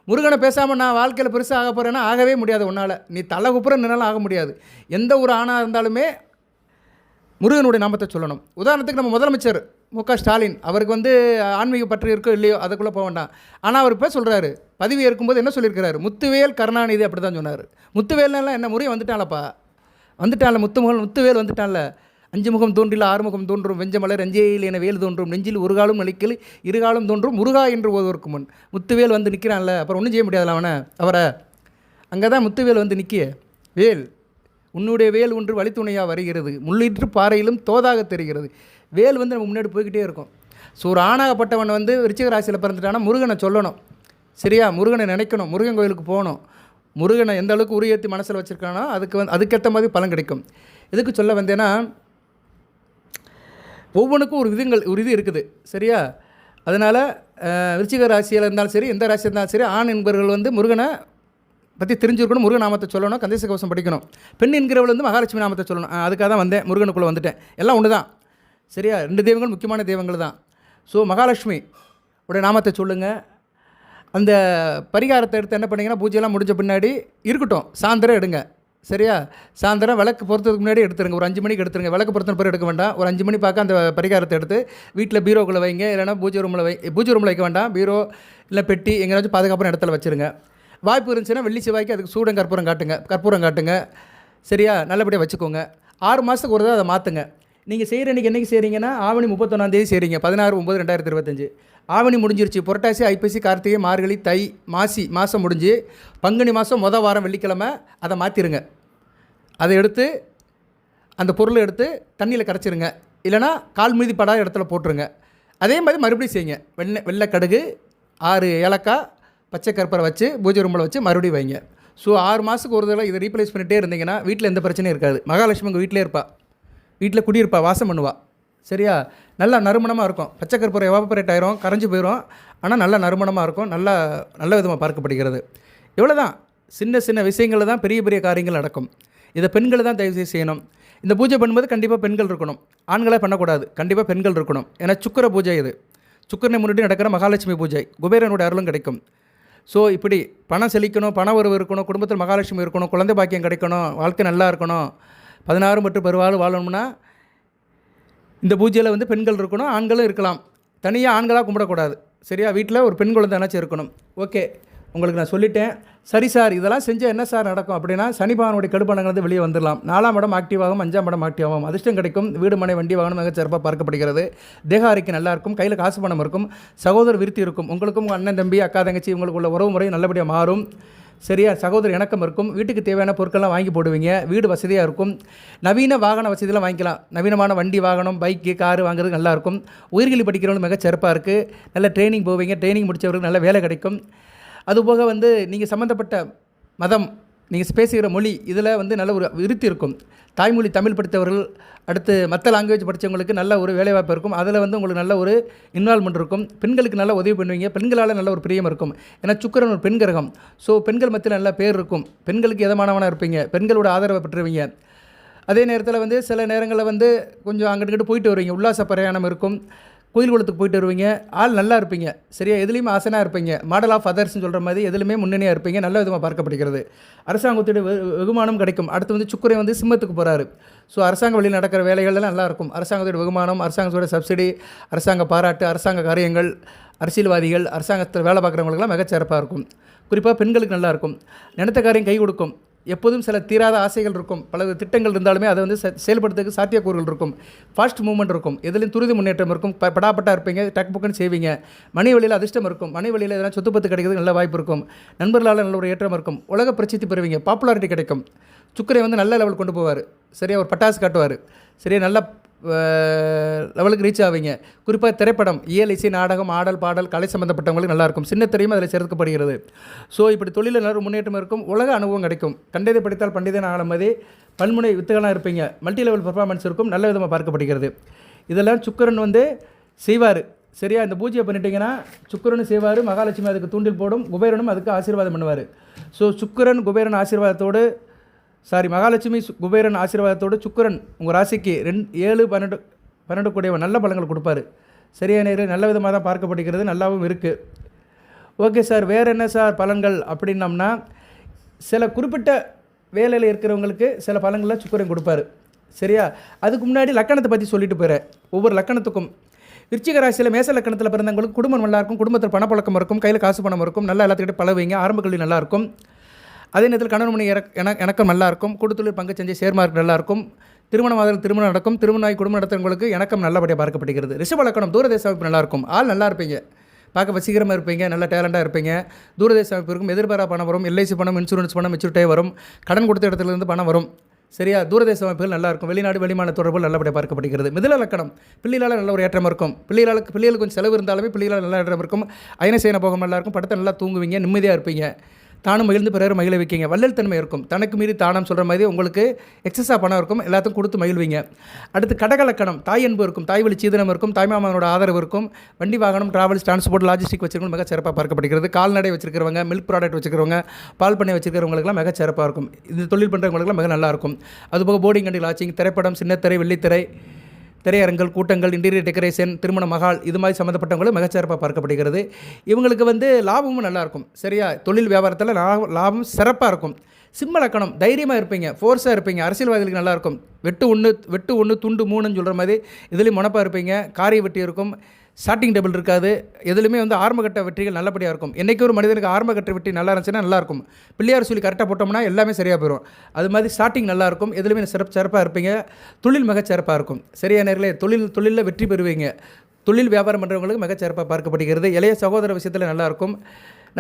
முருகனை பேசாமல் நான் வாழ்க்கையில் பெருசாக ஆக போகிறேன்னா ஆகவே முடியாது. உன்னால் நீ தலை குப்புற நின்னாலும் ஆக முடியாது. எந்த ஒரு ஆணாக இருந்தாலுமே முருகனுடைய நாமத்தை சொல்லணும். உதாரணத்துக்கு நம்ம முதலமைச்சர் மு.க. ஸ்டாலின், அவருக்கு வந்து ஆன்மீக பற்று இருக்கோ இல்லையோ அதுக்குள்ளே போக வேண்டாம். ஆனால் அவர் இப்போ சொல்கிறாரு, பதவி ஏற்கும்போது என்ன சொல்லியிருக்கிறாரு, முத்துவேல் கருணாநிதி அப்படி தான் சொன்னார். முத்துவேல்லாம் என்ன, முருகன் வந்துட்டாலப்பா, வந்துட்டான்ல, முத்துவேல் வந்துட்டான்ல. 5 முகம் தோன்றில் 6 முகம் தோன்றும், வெஞ்சமலர் அஞ்சேயில் என வேல் தோன்றும், நெஞ்சில் ஒரு காலும் நலிக்கல் இருகாலும் தோன்றும், முருகா என்று ஓதுவதற்கு முன் முத்துவேல் வந்து நிற்கிறான்ல, அப்புறம் ஒன்றும் செய்ய முடியாதுல்ல அவரை. அங்கே தான் முத்துவேல் வந்து நிற்கிய, வேல் உன்னுடைய வேல் ஒன்று வழித்துணையாக வருகிறது, முள்ளிற்று பாறையிலும் தோதாக தெரிகிறது. வேல் வந்து நம்ம முன்னாடி போய்கிட்டே இருக்கும். ஸோ ஒரு ஆணாகப்பட்டவன் வந்து விருச்சிக ராசியில் பிறந்துட்டானா முருகனை சொல்லணும். சரியா, முருகனை நினைக்கணும், முருகன் கோயிலுக்கு போகணும். முருகனை எந்த அளவுக்கு உரியேற்றி மனசில் வச்சுருக்கானோ அதுக்கேற்ற மாதிரி பலன் கிடைக்கும். எதுக்கு சொல்ல வந்தேன்னா, ஒவ்வொன்றுக்கும் ஒரு இது இருக்குது. சரியா, அதனால் விருச்சிக ராசியில் இருந்தாலும் சரி, எந்த ராசியில் இருந்தாலும் சரி, ஆண் என்பவர்கள் வந்து முருகனை பற்றி தெரிஞ்சுருக்கணும், முருகன் நாமத்தை சொல்லணும், கந்தச கவசம் படிக்கணும். பெண் என்கிறவள் வந்து மகாலட்சுமி நாமத்தை சொல்லணும். அதுக்காக தான் வந்தேன், முருகனுக்குள்ளே வந்துட்டேன். எல்லாம் ஒன்று தான். சரியா, 2 தெய்வங்கள் முக்கியமான தெய்வங்கள் தான். ஸோ மகாலட்சுமி உடைய நாமத்தை சொல்லுங்கள். அந்த பரிகாரத்தை எடுத்து என்ன பண்ணிங்கன்னா, பூஜையெல்லாம் முடிஞ்ச பின்னாடி இருக்கட்டும், சாயந்தரம் எடுங்க. சரியா, சாயந்தரம் விளக்கு பொறுத்ததுக்கு முன்னாடி எடுத்துருங்க. ஒரு 5 மணிக்கு எடுத்துருங்க. விளக்கு பொறுத்த பிறகு எடுக்க வேண்டாம். ஒரு 5 மணி பார்க்க அந்த பரிகாரத்தை எடுத்து வீட்டில் பீரோக்குள்ளே வைங்க, இல்லைனா பூஜை ரூமில் வைக்க வேண்டாம். பீரோ இல்லை பெட்டி எங்கேயாச்சும் பாதுகாப்பான இடத்துல வச்சுருங்க. வாய்ப்பு இருந்துச்சுன்னா வெள்ளி செவ்வாய்க்கு அதுக்கு சூடம் கற்பூரம் காட்டுங்க. சரியா, நல்லபடியாக வச்சுக்கோங்க. 6 மாதத்துக்கு ஒரு அதை மாற்றுங்க. நீங்கள் செய்கிற இன்றைக்கி என்றைக்கு செய்கிறீங்கன்னா, ஆவணி 31ஆம் தேதி செய்கிறீங்க, 16/9/2025. ஆவணி முடிஞ்சிருச்சு. புரட்டாசி, ஐப்பசி, கார்த்திகை, மார்கழி, தை, மாசி மாதம் முடிஞ்சு பங்குனி மாதம் மொதல் வாரம் வெள்ளிக்கிழமை அதை மாற்றிடுங்க. அதை எடுத்து அந்த பொருளை எடுத்து தண்ணியில் கரைச்சிருங்க, இல்லைனா கால் மீதி படாத இடத்துல போட்டுருங்க. அதே மாதிரி மறுபடியும் செய்யுங்க. வெள்ளை கடுகு, 6 ஏலக்காய், பச்சை கற்பூரம் வச்சு பூஜை ரூமில் வச்சு மறுபடியும் வைங்க. ஸோ 6 மாதத்துக்கு ஒரு தடவை இதை ரீப்ளேஸ் பண்ணிகிட்டே இருந்தீங்கன்னா வீட்டில் எந்த பிரச்சனையும் இருக்காது. மகாலட்சுமி உங்கள் வீட்டிலே இருப்பா, வீட்டில் குடியிருப்பா, வாசம் பண்ணுவா. சரியா, நல்லா நறுமணமாக இருக்கும். பச்சை கற்பூரம் எவாபரேட் ஆயிரும், கரைஞ்சி போயிடும். ஆனால் நல்லா நறுமணமாக இருக்கும், நல்ல விதமாக பார்க்கப்படுகிறது. இவ்வளோ தான். சின்ன சின்ன விஷயங்களில் தான் பெரிய பெரிய காரியங்கள் நடக்கும். இதை பெண்களை தான் தயவுசெய்து செய்யணும். இந்த பூஜை பண்ணும்போது கண்டிப்பாக பெண்கள் இருக்கணும், ஆண்களே பண்ணக்கூடாது. கண்டிப்பாக பெண்கள் இருக்கணும். ஏன்னா சுக்கிர பூஜை இது. சுக்கிரனை முன்னிட்டு நடக்கிற மகாலட்சுமி பூஜை, குபேரனுடைய அருளும் கிடைக்கும். ஸோ இப்படி பணம் செழிக்கணும், பண உறவு இருக்கணும், குடும்பத்தில் மகாலட்சுமி இருக்கணும், குழந்தை பாக்கியம் கிடைக்கணும், வாழ்க்கை நல்லா இருக்கணும், 16 மற்றும் பெருவாள் வாழணும்னா இந்த பூஜையில் வந்து பெண்கள் இருக்கணும், ஆண்களும் இருக்கலாம். தனியாக ஆண்களாக கும்பிடக்கூடாது. சரியா, வீட்டில் ஒரு பெண் குழந்தை என்னாச்சும் இருக்கணும். ஓகே, உங்களுக்கு நான் சொல்லிட்டேன். சரி சார், இதெல்லாம் செஞ்சால் என்ன சார் நடக்கும் அப்படின்னா, சனி பகவானுடைய கெடுபலங்கள் வெளியே வந்துடலாம். 4ஆம் இடம் ஆக்டிவாகும், 5ஆம் இடம் ஆக்டிவாகும், அதிர்ஷ்டம் கிடைக்கும், வீடு மனை வண்டி வாகனம் மிக சிறப்பாக பார்க்கப்படுகிறது. தேக ஆரோக்கியம் நல்லா இருக்கும், கையில் காசு பணம் இருக்கும், சகோதர விருத்தி இருக்கும். உங்களுக்கும் உங்கள் அண்ணன் தம்பி அக்கா தங்கச்சி இவங்களுக்குள்ள உறவு முறை நல்லபடியாக மாறும். சரியா, சகோதர இணக்கம் இருக்கும். வீட்டுக்கு தேவையான பொருட்கள்லாம் வாங்கி போடுவீங்க. வீடு வசதியாக இருக்கும். நவீன வாகன வசதியெல்லாம் வாங்கிக்கலாம். நவீனமான வண்டி வாகனம், பைக்கு, காரு வாங்குறது நல்லாயிருக்கும். உயிர்கல்வி படிக்கிறவங்க மிக சிறப்பாக இருக்குது. நல்ல ட்ரைனிங் போவீங்க. ட்ரைனிங் முடித்தவர்களுக்கு நல்ல வேலை கிடைக்கும். அதுபோக வந்து நீங்கள் சம்மந்தப்பட்ட மதம், நீங்கள் பேசுகிற மொழி, இதில் வந்து நல்ல ஒரு விருத்தி இருக்கும். தாய்மொழி தமிழ் படித்தவர்கள், அடுத்து மற்ற லாங்குவேஜ் படித்தவங்களுக்கு நல்ல ஒரு வேலைவாய்ப்பு இருக்கும். அதில் வந்து உங்களுக்கு நல்ல ஒரு இன்வால்மெண்ட் இருக்கும். பெண்களுக்கு நல்லா உதவி பண்ணுவீங்க. பெண்களால் நல்ல ஒரு பிரியம் இருக்கும். ஏன்னா சுக்கிரன் ஒரு பெண் கிரகம். ஸோ பெண்கள் மத்தியில் நல்ல பேர் இருக்கும். பெண்களுக்கு எதமானவனாக இருப்பீங்க. பெண்களோட ஆதரவை பெற்றுவீங்க. அதே நேரத்தில் வந்து சில நேரங்களில் வந்து கொஞ்சம் அங்கிட்டு போயிட்டு வருவீங்க, உல்லாச பிரயாணம் இருக்கும், கோயில் குளத்துக்கு போயிட்டு வருவீங்க, ஆள் நல்லா இருப்பீங்க. சரியா, எதுலேயுமே ஆசனாக இருப்பீங்க, மாடல் ஆஃப் அதர்ஸ்னு சொல்கிற மாதிரி எதுலையுமே முன்னணியாக இருப்பீங்க, நல்ல விதமாக பார்க்கப்படுகிறது. அரசாங்கத்துடைய வெகுமானம் கிடைக்கும். அடுத்து வந்து சுக்கிரன் வந்து சிம்மத்துக்கு போகிறாரு. ஸோ அரசாங்க வழியில் நடக்கிற வேலைகள்லாம் நல்லாயிருக்கும். அரசாங்கத்தோட வெகுமானம், அரசாங்கத்தோட சப்சிடி, அரசாங்க பாராட்டு, அரசாங்க காரியங்கள், அரசியல்வாதிகள், அரசாங்கத்தில் வேலை பார்க்குறவங்களுக்குலாம் மிகச்சிறப்பாக இருக்கும். குறிப்பாக பெண்களுக்கு நல்லாயிருக்கும். நினைத்த காரியம் கை கொடுக்கும். எப்போதும் சில தீராத ஆசைகள் இருக்கும், பல திட்டங்கள் இருந்தாலுமே அதை வந்து செயல்படுத்துறதுக்கு சாத்தியக்கூறுகள் இருக்கும். ஃபாஸ்ட் மூவ்மெண்ட் இருக்கும், எதுலையும் துரித முன்னேற்றம் இருக்கும். படாப்பட்டா இருப்பீங்க, டக் புக்குன்னு செய்வீங்க. மணி வழியில் அதிர்ஷ்டம் இருக்கும், மணி வழியில் எதனா சொத்து பத்து கிடைக்கிறது நல்ல வாய்ப்பு இருக்கும். நண்பர்களால் நல்ல ஒரு ஏற்றம் இருக்கும், உலக பிரசித்தி பெறுவீங்க, பாப்புலாரிட்டி கிடைக்கும். சுக்கிரன் வந்து நல்ல லெவல் கொண்டு போவார். சரியா, ஒரு பட்டாசு காட்டுவார். சரியா, நல்ல லெவலுக்கு ரீச் ஆவீங்க. குறிப்பாக திரைப்படம், இயல், இசை, நாடகம், ஆடல், பாடல், கலை சம்மந்தப்பட்டவங்களுக்கு நல்லாயிருக்கும். சின்ன திரையும் அதில் சேர்க்கப்படுகிறது. ஸோ இப்படி தொழிலில் நல்ல முன்னேற்றம் இருக்கும், உலக அனுபவம் கிடைக்கும். கண்டதை படித்தால் பண்டிதன் ஆன மாதிரி பன்முனை வித்துகளாக இருப்பீங்க. மல்டி லெவல் பர்ஃபார்மன்ஸ் இருக்கும், நல்ல விதமாக பார்க்கப்படுகிறது. இதெல்லாம் சுக்கிரன் வந்து செய்வார். சரியா, இந்த பூஜையை பண்ணிட்டீங்கன்னா சுக்கிரனும் செய்வார், மகாலட்சுமி அதுக்கு தூண்டில் போடும், குபேரனும் அதுக்கு ஆசீர்வாதம் பண்ணுவார். ஸோ சுக்கிரன் குபேரன் ஆசீர்வாதத்தோடு மகாலட்சுமி குபேரன் ஆசீர்வாதத்தோடு சுக்கிரன் உங்கள் ராசிக்கு 7, 12 கூடியவன் நல்ல பலங்கள் கொடுப்பாரு. சரியா நேரம் நல்ல விதமாக தான் பார்க்கப்படுகிறது, நல்லாவும் இருக்குது. ஓகே சார், வேறு என்ன சார் பலன்கள் அப்படின்னம்னா, சில குறிப்பிட்ட வேலையில் இருக்கிறவங்களுக்கு சில பலன்களில் சுக்கிரன் கொடுப்பாரு. சரியா, அதுக்கு முன்னாடி லக்கணத்தை பற்றி சொல்லிட்டு போகிறேன். ஒவ்வொரு லக்கணத்துக்கும் விருச்சிக ராசியில் மேச லக்கணத்தில் பிறந்தவங்களுக்கு குடும்பம் நல்லாயிருக்கும், குடும்பத்தில் பணப்பழக்கம் இருக்கும், கையில் காசு பணம் இருக்கும், நல்லா எல்லாத்துக்கிட்டே பழகுவீங்க, ஆரம்ப கல்வி நல்லாயிருக்கும். அதே நேரத்தில் கணவன் மணி இணக்கம் நல்லாயிருக்கும், கூட்டுத்தொழில் பங்கு செஞ்சு ஷேர் மார்க்கெட் நல்லாயிருக்கும், திருமணம் திருமணம் நடக்கும், திருமணமாகி குடும்பம் நடத்துறவங்களுக்கு இணக்கம் நல்லபடியாக பார்க்கப்படுகிறது. ரிஷப லக்கணம் தூரதேச அமைப்பு நல்லாயிருக்கும், ஆள் நல்லா இருப்பீங்க, பார்க்க வசீகரமாக இருப்பீங்க, நல்ல டேலண்டாக இருப்பீங்க. தூரதேச அமைப்பு இருக்கும், எதிர்பாரா பணம் வரும், எல்ஐசி பணம், இன்சூரன்ஸ் பணம், மெச்சூரிட்டே வரும், கடன் கொடுத்த இடத்துலேருந்து பணம் வரும். சரியா, தூரதேச அமைப்புகள் நல்லாயிருக்கும், வெளிநாடு வெளிமான தொடர்புகள் நல்லபடியாக பார்க்கப்படுகிறது. மிதுன லக்கணம் பிள்ளைகளால் நல்ல ஒரு ஏற்றம் இருக்கும், பிள்ளைகளுக்கு கொஞ்சம் செலவு இருந்தாலுமே பிள்ளைகளால் நல்ல ஏற்றம் இருக்கும், அயனசேன போகம் நல்லாயிருக்கும், படத்தை நல்லா தூங்குவீங்க, நிம்மதியாக இருப்பீங்க, தானும் மகிழ்ந்து பிறர் மகிழ வைக்கிங்க. வள்ளல் தன்மை இருக்கும், தனக்கு மீறி தானம் சொல்கிற மாதிரி உங்களுக்கு எக்ஸஸாக பணம் இருக்கும், எல்லாத்துக்கும் கொடுத்து மகிழ்வீங்க. அடுத்து கடகலக்கணம் தாய் அன்பு இருக்கும், தாய் வழி சீதனம் இருக்கும், தாய்மாமனோட ஆதரவு இருக்கும், வண்டி வாகனம், டிராவல்ஸ், டிரான்ஸ்போர்ட், லாஜிஸ்டிக் வச்சுருக்கணும் மிக சிறப்பாக பார்க்கப்படுகிறது. கால்நடை வச்சிருக்கிறவங்க, மில்க் ப்ராடக்ட் வச்சுக்கிறவங்க, பால் பண்ணை வச்சுருக்கிறவங்களுக்குலாம் மிக சிறப்பாக இருக்கும். இது தொழில் பண்ணுறவங்களுக்குலாம் மிக நல்லாயிருக்கும். அதுபோக போர்டிங் அண்ட் லாட்சிங், திரைப்படம், சின்னத்திரை, வெள்ளித்திரை, திரையரங்கள், கூட்டங்கள், இன்டீரியர் டெக்கரேஷன், திருமண மகால், இது மாதிரி சம்மந்தப்பட்டவங்களும் மிகச்சிறப்பாக பார்க்கப்படுகிறது. இவங்களுக்கு வந்து லாபமும் நல்லாயிருக்கும். சரியா, தொழில் வியாபாரத்தில் லாபம் சிறப்பாக இருக்கும். சிம்ம லக்கணம் தைரியமாக இருப்பீங்க, ஃபோர்ஸாக இருப்பீங்க, அரசியல்வாதிகளுக்கு நல்லாயிருக்கும். வெட்டு ஒன்று துண்டு 3ன்னு சொல்கிற மாதிரி இதுலேயும் முனப்பாக இருப்பீங்க, காரிய வெட்டி இருக்கும், ஸ்டார்டிங் டபுள் இருக்காது. எதுலையுமே வந்து ஆரம்பகட்ட வெற்றிகள் நல்லபடியாக இருக்கும். என்றைக்கு ஒரு மனிதனுக்கு ஆரம்பகட்ட வெற்றி நல்லா இருந்துச்சுன்னா நல்லாயிருக்கும். பிள்ளையார் சொல்லி கரெக்டாக போட்டோம்னா எல்லாமே சரியாக போயிடும். அது மாதிரி ஸ்டார்டிங் நல்லாயிருக்கும், எதுலையுமே சிறப்பாக இருப்பீங்க, தொழில் மிகச்சிறப்பாக இருக்கும். சரியா நேரில் தொழிலில் வெற்றி பெறுவீங்க. தொழில் வியாபாரம் பண்ணுறவங்களுக்கு மிகச்சிறப்பாக பார்க்கப்படுகிறது. இளைய சகோதர விஷயத்தில் நல்லாயிருக்கும்,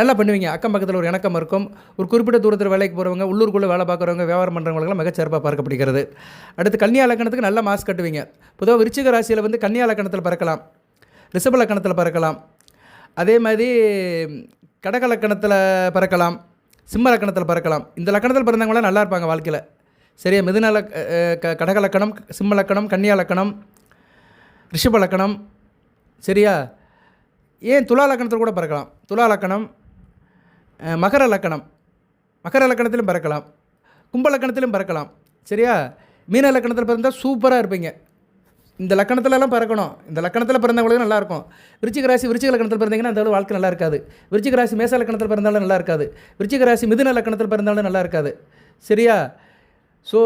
நல்லா பண்ணுவீங்க. அக்கம் பக்கத்தில் ஒரு இணக்கம் இருக்கும். ஒரு குறிப்பிட்ட தூரத்தில் வேலைக்கு போகிறவங்க, உள்ளூருக்குள்ளே வேலை பார்க்குறவங்க, வியாபாரம் பண்ணுறவங்களுக்குலாம் மிகச்சிறப்பாக பார்க்கப்படுகிறது. அடுத்து கன்னியா லக்கணத்துக்கு நல்ல மாஸ் கட்டுவீங்க. பொதுவாக விருச்சிக ராசியில் வந்து கன்னியா லக்கணத்தில் பறக்கலாம், ரிஷப லக்கணத்தில் பறக்கலாம், அதே மாதிரி கடக லக்கணத்தில் பறக்கலாம், சிம்ம லக்கணத்தில் பறக்கலாம். இந்த லக்கணத்தில் பிறந்தவங்களாம் நல்லா இருப்பாங்க வாழ்க்கையில். சரியா, மிதுன கடக லக்கணம், சிம்ம லக்கணம், கன்னியா லக்கணம், ரிஷப லக்கணம். சரியா, ஏன் துலா லக்கணத்தில் கூட பறக்கலாம். துலா லக்கணம், மகர லக்கணத்திலும் பறக்கலாம், கும்ப லக்கணத்திலும் பறக்கலாம். சரியா, மீன லக்கணத்தில் பிறந்தால் சூப்பராக இருப்பீங்க. இந்த லக்கணத்துலலாம் பறக்கணும். இந்த லக்கணத்தில் பிறந்தவங்களுக்கு நல்லாயிருக்கும். விருச்சிக லக்கணத்தில் பிறந்தீங்கன்னா அந்த வாழ்க்கை நல்லா இருக்காது. விருச்சிக ராசி மேச லக்கணத்தில் பிறந்தாலும் நல்லா இருக்காது. விருச்சிக ராசி மிதுன லக்கணத்தில் பிறந்தாலும் நல்லா இருக்காது. சரியா, ஸோ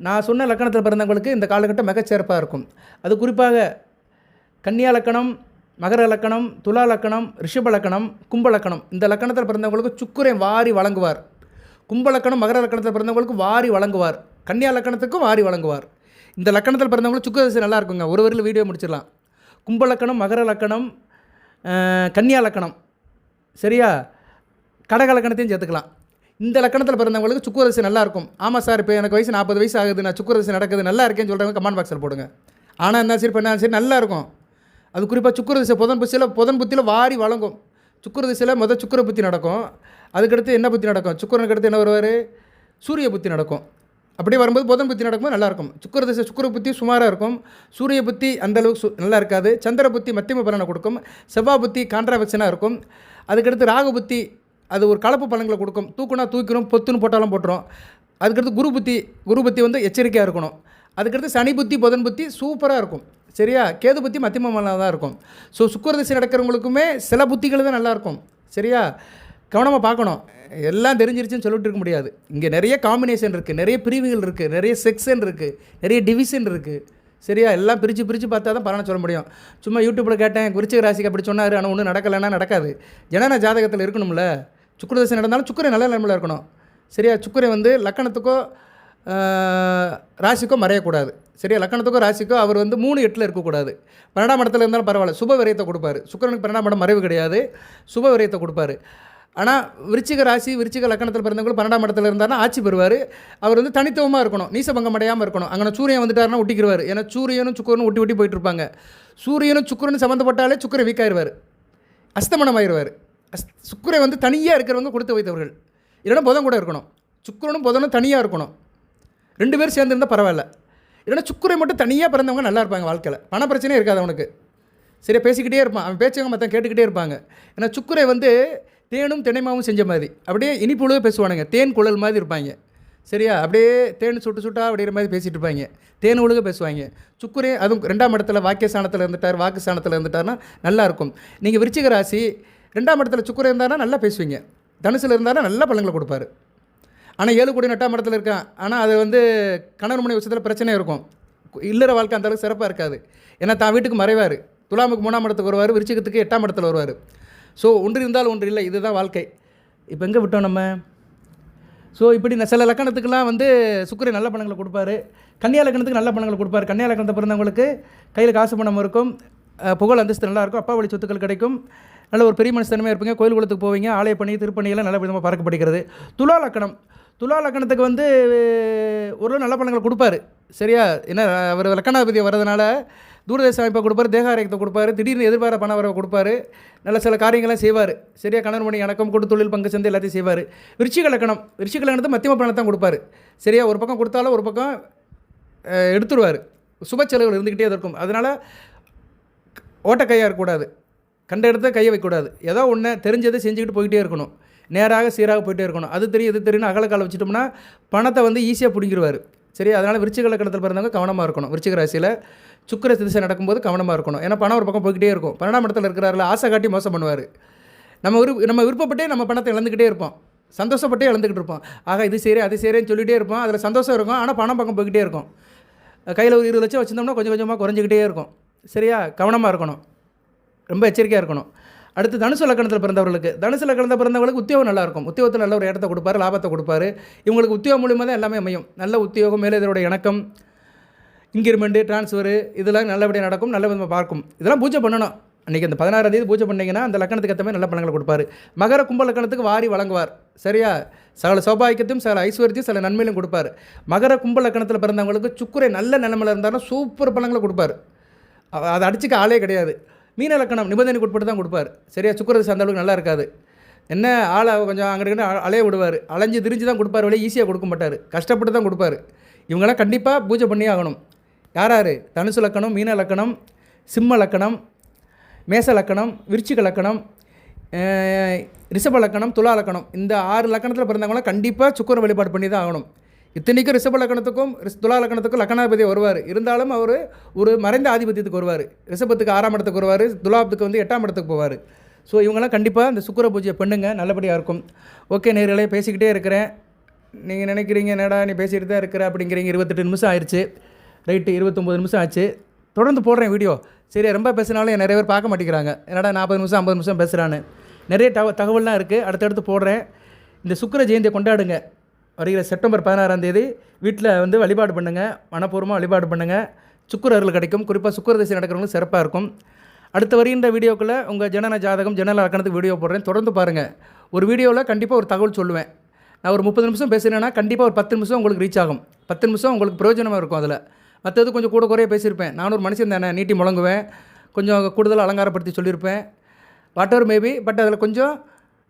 நான் சொன்ன லக்கணத்தில் பிறந்தவங்களுக்கு இந்த காலகட்டம் மிகச்சிறப்பாக இருக்கும். அது குறிப்பாக கன்னியா லக்கணம், மகர லக்கணம், துலா லக்கணம், ரிஷப லக்கணம், கும்ப லக்கணம், இந்த லக்கணத்தில் பிறந்தவங்களுக்கு சுக்கிரன் வாரி வழங்குவார். கும்ப லக்கணம், மகர லக்கணத்தில் பிறந்தவங்களுக்கு வாரி வழங்குவார். கன்னியா லக்கணத்துக்கும் வாரி வழங்குவார். இந்த லக்கணத்தில் பிறந்தவங்களும் சுக்கிரதசை நல்லா இருக்குங்க. ஒரு வரையில் வீடியோ முடிச்சிடலாம். கும்ப லக்கணம், மகர லக்கணம், கன்னியா லக்கணம், சரியா, கடக லக்கணத்தையும் சேர்த்துக்கலாம். இந்த லக்கணத்தில் பிறந்தவங்களுக்கு சுக்கிரதசை நல்லா இருக்கும். ஆமாம் சார், இப்போ எனக்கு வயசு 40 வயசு ஆகுது, நான் சுக்கிரதசை நடக்குது நல்லா இருக்கேன்னு சொல்கிறவங்க கமெண்ட் பாக்ஸில் போடுங்க. ஆனால் என்ன சரி பண்ணாலும் சரி நல்லா இருக்கும். அது குறிப்பாக சுக்கிரதசை புதன் புத்தியில் வாரி வழங்கும். சுக்கிரதசையில் சுக்கிர புத்தி நடக்கும். அதுக்கடுத்து என்ன புத்தி நடக்கும்? சுக்கிரனுக்கு அடுத்து என்ன வருவார்? சூரிய புத்தி நடக்கும். அப்படியே வரும்போது புதன் புத்தி நடக்கும்போது நல்லாயிருக்கும். சுக்கிரதசை சுக்கிர புத்தி சுமாராக இருக்கும். சூரிய புத்தி அந்தளவுக்கு நல்லா இருக்காது. சந்திர புத்தி மத்தியம பலனை கொடுக்கும். செவ்வாய் புத்தி கான்ட்ராவெக்ஷனாக இருக்கும். அதுக்கடுத்து ராகு புத்தி அது ஒரு கலப்பு பலன்களை கொடுக்கும். தூக்குனா தூக்கிறோம், பொத்துன்னு போட்டாலும் போட்டுரும். அதுக்கடுத்து குரு புத்தி வந்து எச்சரிக்கையாக இருக்கணும். அதுக்கடுத்து சனி புத்தி புதன் புத்தி சூப்பராக இருக்கும். சரியா? கேது புத்தி மத்தியமமாக தான் இருக்கும். ஸோ சுக்கிர திசை நடக்கிறவங்களுக்குமே சில புத்திகள் தான் நல்லாயிருக்கும். சரியா? கவனமாக பார்க்கணும். எல்லாம் தெரிஞ்சிருச்சுன்னு சொல்லிட்டு இருக்க முடியாது. இங்கே நிறைய காம்பினேஷன் இருக்குது, நிறைய பிரிவுகள் இருக்குது, நிறைய செக்ஷன் இருக்குது, நிறைய டிவிஷன் இருக்குது. சரியா? எல்லாம் பிரித்து பார்த்தா தான் பலனை சொல்ல முடியும். சும்மா யூடியூப்பில் கேட்டேன் விருச்சிக ராசிக்கு அப்படி சொன்னார், ஆனால் ஒன்றும் நடக்கலைன்னா நடக்காது. ஜனன ஜாதகத்தில் இருக்கணும்ல. சுக்கிர திசை நடந்தாலும் சுக்கிரன் நல்ல நிலைமையில் இருக்கணும். சரியா? சுக்கிரன் வந்து லக்கணத்துக்கோ ராசிக்கோ மறையக்கூடாது. சரியா? லக்கணத்துக்கோ ராசிக்கோ அவர் வந்து 3-8 இருக்கக்கூடாது. 12ஆம் இடத்துல இருந்தாலும் பரவாயில்ல, சுப விரயத்தை கொடுப்பாரு. சுக்கிரனுக்கு 12ஆம் இடம் மறைவு கிடையாது, சுப விரயத்தை கொடுப்பாரு. ஆனால் விருச்சிக ராசி விருச்சிக லக்கணத்தில் பிறந்தவங்களும் 12ஆம் இடத்துல இருந்தாருன்னா ஆட்சி பெறுவார். அவர் வந்து தனித்துவமாக இருக்கணும், நீசபங்கம் அடையாமல் இருக்கணும். அங்கே சூரியன் வந்துட்டாருன்னா ஒட்டிக்கிடுவார். ஏன்னா சூரியனும் சுக்கிரனும் ஒட்டி போயிட்டு இருப்பாங்க. சூரியனும் சுக்கிரனும் சம்மந்தப்பட்டாலே சுக்கிரன் வீக்காயிருவார், அஸ்தமனம் ஆயிடுவார். சுக்கிரன் வந்து தனியாக இருக்கிறவங்க கொடுத்து வைத்தவர்கள். இல்லைன்னா புதன் கூட இருக்கணும். சுக்கிரனும் புதனும் தனியாக இருக்கணும், 2 பேர் சேர்ந்துருந்தால் பரவாயில்ல. இல்லைன்னா சுக்கிரன் மட்டும் தனியாக பிறந்தவங்க நல்லா இருப்பாங்க வாழ்க்கையில், பண பிரச்சனையே இருக்காது அவனுக்கு. சரியா? பேசிக்கிட்டே இருப்பான், அவன் பேச்சவங்க மற்ற கேட்டுக்கிட்டே இருப்பாங்க. ஏன்னா சுக்கிரன் வந்து தேனும் தினைமாவும் செஞ்ச மாதிரி அப்படியே இனிப்புழுவே பேசுவானுங்க, தேன் குழல் மாதிரி இருப்பாங்க. சரியா? அப்படியே தேன் சுட்டா அப்படிங்கிற மாதிரி பேசிகிட்டு இருப்பாங்க, தேன் ஒழுக பேசுவாங்க. சுக்கிரன் அதுவும் 2ஆம் இடத்துல வாக்கியஸ்தானத்தில் இருந்துட்டார், வாக்கு ஸ்தானத்தில் இருந்துட்டார்னா நல்லாயிருக்கும். நீங்கள் விருச்சிக ராசி 2ஆம் இடத்துல சுக்கிரன் இருந்தாருன்னா நல்லா பேசுவீங்க. தனுசில் இருந்தாருன்னா நல்ல பலன்களை கொடுப்பாரு. ஆனால் 7 கோடி 8ஆம் இடத்துல இருக்கான், ஆனால் அது வந்து கணவன் மனைவி விஷயத்தில் பிரச்சனை இருக்கும். இல்லற வாழ்க்கை அந்தளவுக்கு சிறப்பாக இருக்காது. ஏன்னா தான் வீட்டுக்கு மறைவார். துலாமுக்கு 3ஆம் இடத்துக்கு வருவார், விருச்சிகத்துக்கு 8ஆம் இடத்துல வருவார். ஸோ ஒன்று இருந்தால் ஒன்று இல்லை, இதுதான் வாழ்க்கை. இப்போ எங்கே விட்டோம் நம்ம? ஸோ இப்படி சில லக்கணத்துக்கெல்லாம் வந்து சுக்கிரன் நல்ல பலன்களை கொடுப்பாரு. கன்னியா லக்கணத்துக்கு நல்ல பலன்களை கொடுப்பாரு. கன்னியா லக்கணத்தை பிறந்தவங்களுக்கு கையில் காசு பணம் இருக்கும், புகழ் அந்தஸ்து நல்லாயிருக்கும், அப்பா வழி சொத்துக்கள் கிடைக்கும், நல்ல ஒரு பெரிய மனுஷனமே இருப்பீங்க, கோயில் குளத்துக்கு போவீங்க, ஆலய பணி திருப்பணியெல்லாம் நல்ல விதமாக பார்க்கப்படுகிறது. துலா லக்கணத்துக்கு வந்து ஒரு நல்ல பலன்களை கொடுப்பாரு. சரியா? ஏன்னா அவர் லக்கணாதிபதி வர்றதுனால தூரதேச அமைப்பை கொடுப்பார், தேக ஆரோக்கியத்தை கொடுப்பாரு, திடீர்னு எதிர்பார பண வரவை கொடுப்பாரு, நல்ல சில காரியங்கள்லாம் செய்வார். சரியா? கணவன் மணி இணக்கம் கொடு தொழில் பங்கு சந்தை எல்லாத்தையும் செய்வார். விருச்சிக லக்கணத்தை மத்தியம பலனை தான் கொடுப்பாரு. சரியா? ஒரு பக்கம் கொடுத்தாலும் ஒரு பக்கம் எடுத்துருவார். சுப செலவுகள் இருந்துக்கிட்டே இருக்கும். அதனால் ஓட்டக்கையாக இருக்கக்கூடாது, கண்ட இடத்த கையை வைக்கக்கூடாது. ஏதோ ஒன்று தெரிஞ்சதை செஞ்சுக்கிட்டு போய்கிட்டே இருக்கணும், நேராக சீராக போயிட்டே இருக்கணும். அது தெரியும் இது தெரியும்னு அகலக்கால வச்சுட்டோம்னா பணத்தை வந்து ஈஸியாக பிடிங்கிடுவார். சரியா? அதனால் விருச்சிக லக்கணத்தில் பிறந்தவங்க கவனமாக இருக்கணும். விருச்சிக ராசியில் சுக்கிர திசை நடக்கும்போது கவனமாக இருக்கணும். ஏன்னா பணம் ஒரு பக்கம் போய்கிட்டே இருக்கும். 12ஆம் இடத்துல இருக்கிறாரில் ஆசை காட்டி மோசம் பண்ணுவார். நம்ம விருப்பப்பட்டே நம்ம பணத்தை இழந்துக்கிட்டே இருப்போம், சந்தோஷப்பட்டே இழந்துக்கிட்டு இருப்போம். ஆக இது சரி அது சரின்னு சொல்லிகிட்டே இருப்போம். அதில் சந்தோஷம் இருக்கும், ஆனால் பணம் பக்கம் போய்கிட்டே இருக்கும். கையில் ஒரு 20 லட்சம் வச்சுருந்தோம்னா கொஞ்சம் கொஞ்சமாக குறைஞ்சிக்கிட்டே இருக்கும். சரியா? கவனமாக இருக்கணும், ரொம்ப எச்சரிக்கையாக இருக்கணும். அடுத்து தனுசு லக்கணத்தில் பிறந்தவர்களுக்கு உத்தியோகம் நல்லாயிருக்கும். உத்தியோகத்தில் நல்ல ஒரு இடத்த கொடுப்பாரு, லாபத்தை கொடுப்பாரு. இவங்களுக்கு உத்தியோகம் மூலியமாக தான் எல்லாமே அமையும். நல்ல உத்தியோகம், மேலே இதோட இணக்கம், இன்கிரிமெண்ட்டு, ட்ரான்ஸ்ஃபரு இதெல்லாம் நல்லபடியாக நடக்கும், நல்ல விதமாக பார்க்கும். இதெல்லாம் பூஜை பண்ணணும். அன்றைக்கி அந்த 16ஆம் தேதி பூஜை பண்ணிங்கன்னா அந்த லக்கணத்துக்கு ஏற்ற மாதிரி நல்ல பலன்களை கொடுப்பாரு. மகர கும்ப லக்கணத்துக்கு வாரி வழங்குவார். சரியா? சகல சௌபாகியத்தையும் சகல ஐஸ்வர்யத்தையும் சில நன்மையிலும் கொடுப்பார். மகர கும்ப லக்கணத்தில் பிறந்தவங்களுக்கு சுக்கிரன் நல்ல நிலைமையில் இருந்தாலும் சூப்பர் பலன்களை கொடுப்பார். அதை அடிச்சுக்க ஆளே கிடையாது. மீன லக்கணம் நிபந்தனைக்கு உட்பட்டு தான் கொடுப்பார். சரியா? சுக்கிர திசை அந்த அளவுக்கு நல்லா இருக்காது. என்ன ஆளை கொஞ்சம் அங்கிட்டு அலைய விடுவார், அலைஞ்சு திரிஞ்சு தான் கொடுப்பார், வழியே ஈஸியாக கொடுக்க மாட்டார், கஷ்டப்பட்டு தான் கொடுப்பார். இவங்களாம் கண்டிப்பாக பூஜை பண்ணியே ஆகணும். யார்? தனுசு லக்கணம், மீன லக்கணம், சிம்ம லக்கணம், மேச லக்கணம், விருச்சிக லக்கணம், ரிஷப லக்கணம், துலா லக்கணம், இந்த 6 லக்கணத்தில் பிறந்தவங்களாம் கண்டிப்பாக சுக்கிர வழிபாடு பண்ணி தான் ஆகணும். இத்தனைக்கும் ரிஷப லக்கணத்துக்கும் துலா லக்கணத்துக்கும் லக்கணாதிபதி வருவார். இருந்தாலும் அவர் ஒரு மறைந்த ஆதிபத்தியத்துக்கு வருவார். ரிஷபத்துக்கு 6ஆம் இடத்துக்கு வருவார், துலாத்துக்கு வந்து 8ஆம் இடத்துக்கு போவார். ஸோ இவங்களாம் கண்டிப்பாக இந்த சுக்கிர பூஜையை பண்ணுங்க, நல்லபடியாக இருக்கும். ஓகே நேயர்களே, பேசிக்கிட்டே இருக்கிறேன். நீங்கள் நினைக்கிறீங்க என்னடா நீ பேசிகிட்டு தான் இருக்கிற அப்படிங்கிறீங்க. 28 நிமிஷம் ஆயிடுச்சு, ரைட்டு 29 நிமிஷம் ஆச்சு. தொடர்ந்து போடுறேன் வீடியோ. சரி, ரொம்ப பேசினாலும் நிறைய பேர் பார்க்க மாட்டேங்கிறாங்க. என்னடா 40 நிமிஷம் 50 நிமிஷம் பேசுகிறான்னு. நிறைய தகவல்லாம் இருக்குது, அடுத்தடுத்து போடுறேன். இந்த சுக்கிர ஜெயந்தியை கொண்டாடுங்க. வருகிற செப்டம்பர் 16ஆம் தேதி வீட்டில் வந்து வழிபாடு பண்ணுங்கள், மனப்பூர்வமாக வழிபாடு பண்ணுங்கள். சுக்கிர அருள் கிடைக்கும். குறிப்பாக சுக்கிர திசை நடக்கிறவங்களுக்கு சிறப்பாக இருக்கும். அடுத்து வருகின்ற வீடியோக்குள்ளே உங்கள் ஜனன ஜாதகம், ஜனன லக்கணத்துக்கு வீடியோ போடுறேன், தொடர்ந்து பாருங்கள். ஒரு வீடியோவில் கண்டிப்பாக ஒரு தகவல் சொல்லுவேன். நான் ஒரு 30 நிமிஷம் பேசுகிறேன்னா கண்டிப்பாக ஒரு 10 நிமிஷம் உங்களுக்கு ரீச் ஆகும். 10 நிமிஷம் உங்களுக்கு பிரயோஜனமாக இருக்கும். அதில் மற்றது கொஞ்சம் கூட குறைய பேசியிருப்பேன். நான் ஒரு மனுஷன் தானே, நீட்டி முழங்குவேன், கொஞ்சம் கூடுதல் அலங்காரப்படுத்தி சொல்லியிருப்பேன், வாட் எவர் மேபி. பட் அதில் கொஞ்சம்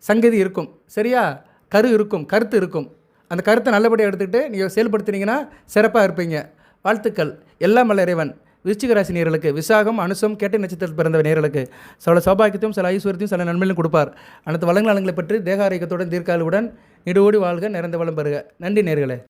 சங்கதி இருக்கும். சரியா? கருத்து இருக்கும். அந்த கருத்தை நல்லபடியாக எடுத்துக்கிட்டு நீங்கள் செயல்படுத்தினீங்கன்னா சிறப்பாக இருப்பீங்க. வாழ்த்துக்கள். எல்லாம் வல்ல இறைவன் விருச்சிக ராசி நேயர்களுக்கு விசாகம் அனுசம் கேட்டை நட்சத்திரத்தில் பிறந்த நேயர்களுக்கு சில சௌபாகியத்தையும் சில ஐஸ்வர்யத்தையும் சில நன்மையிலும் கொடுப்பார். அனைத்து வளங்களை பற்றி தேக ஆரோக்கியத்துடன் தீர்க்காலுடன் நீடோடி வாழ்க, நிறைந்த வளம் பெறுக. நன்றி நேயர்களே.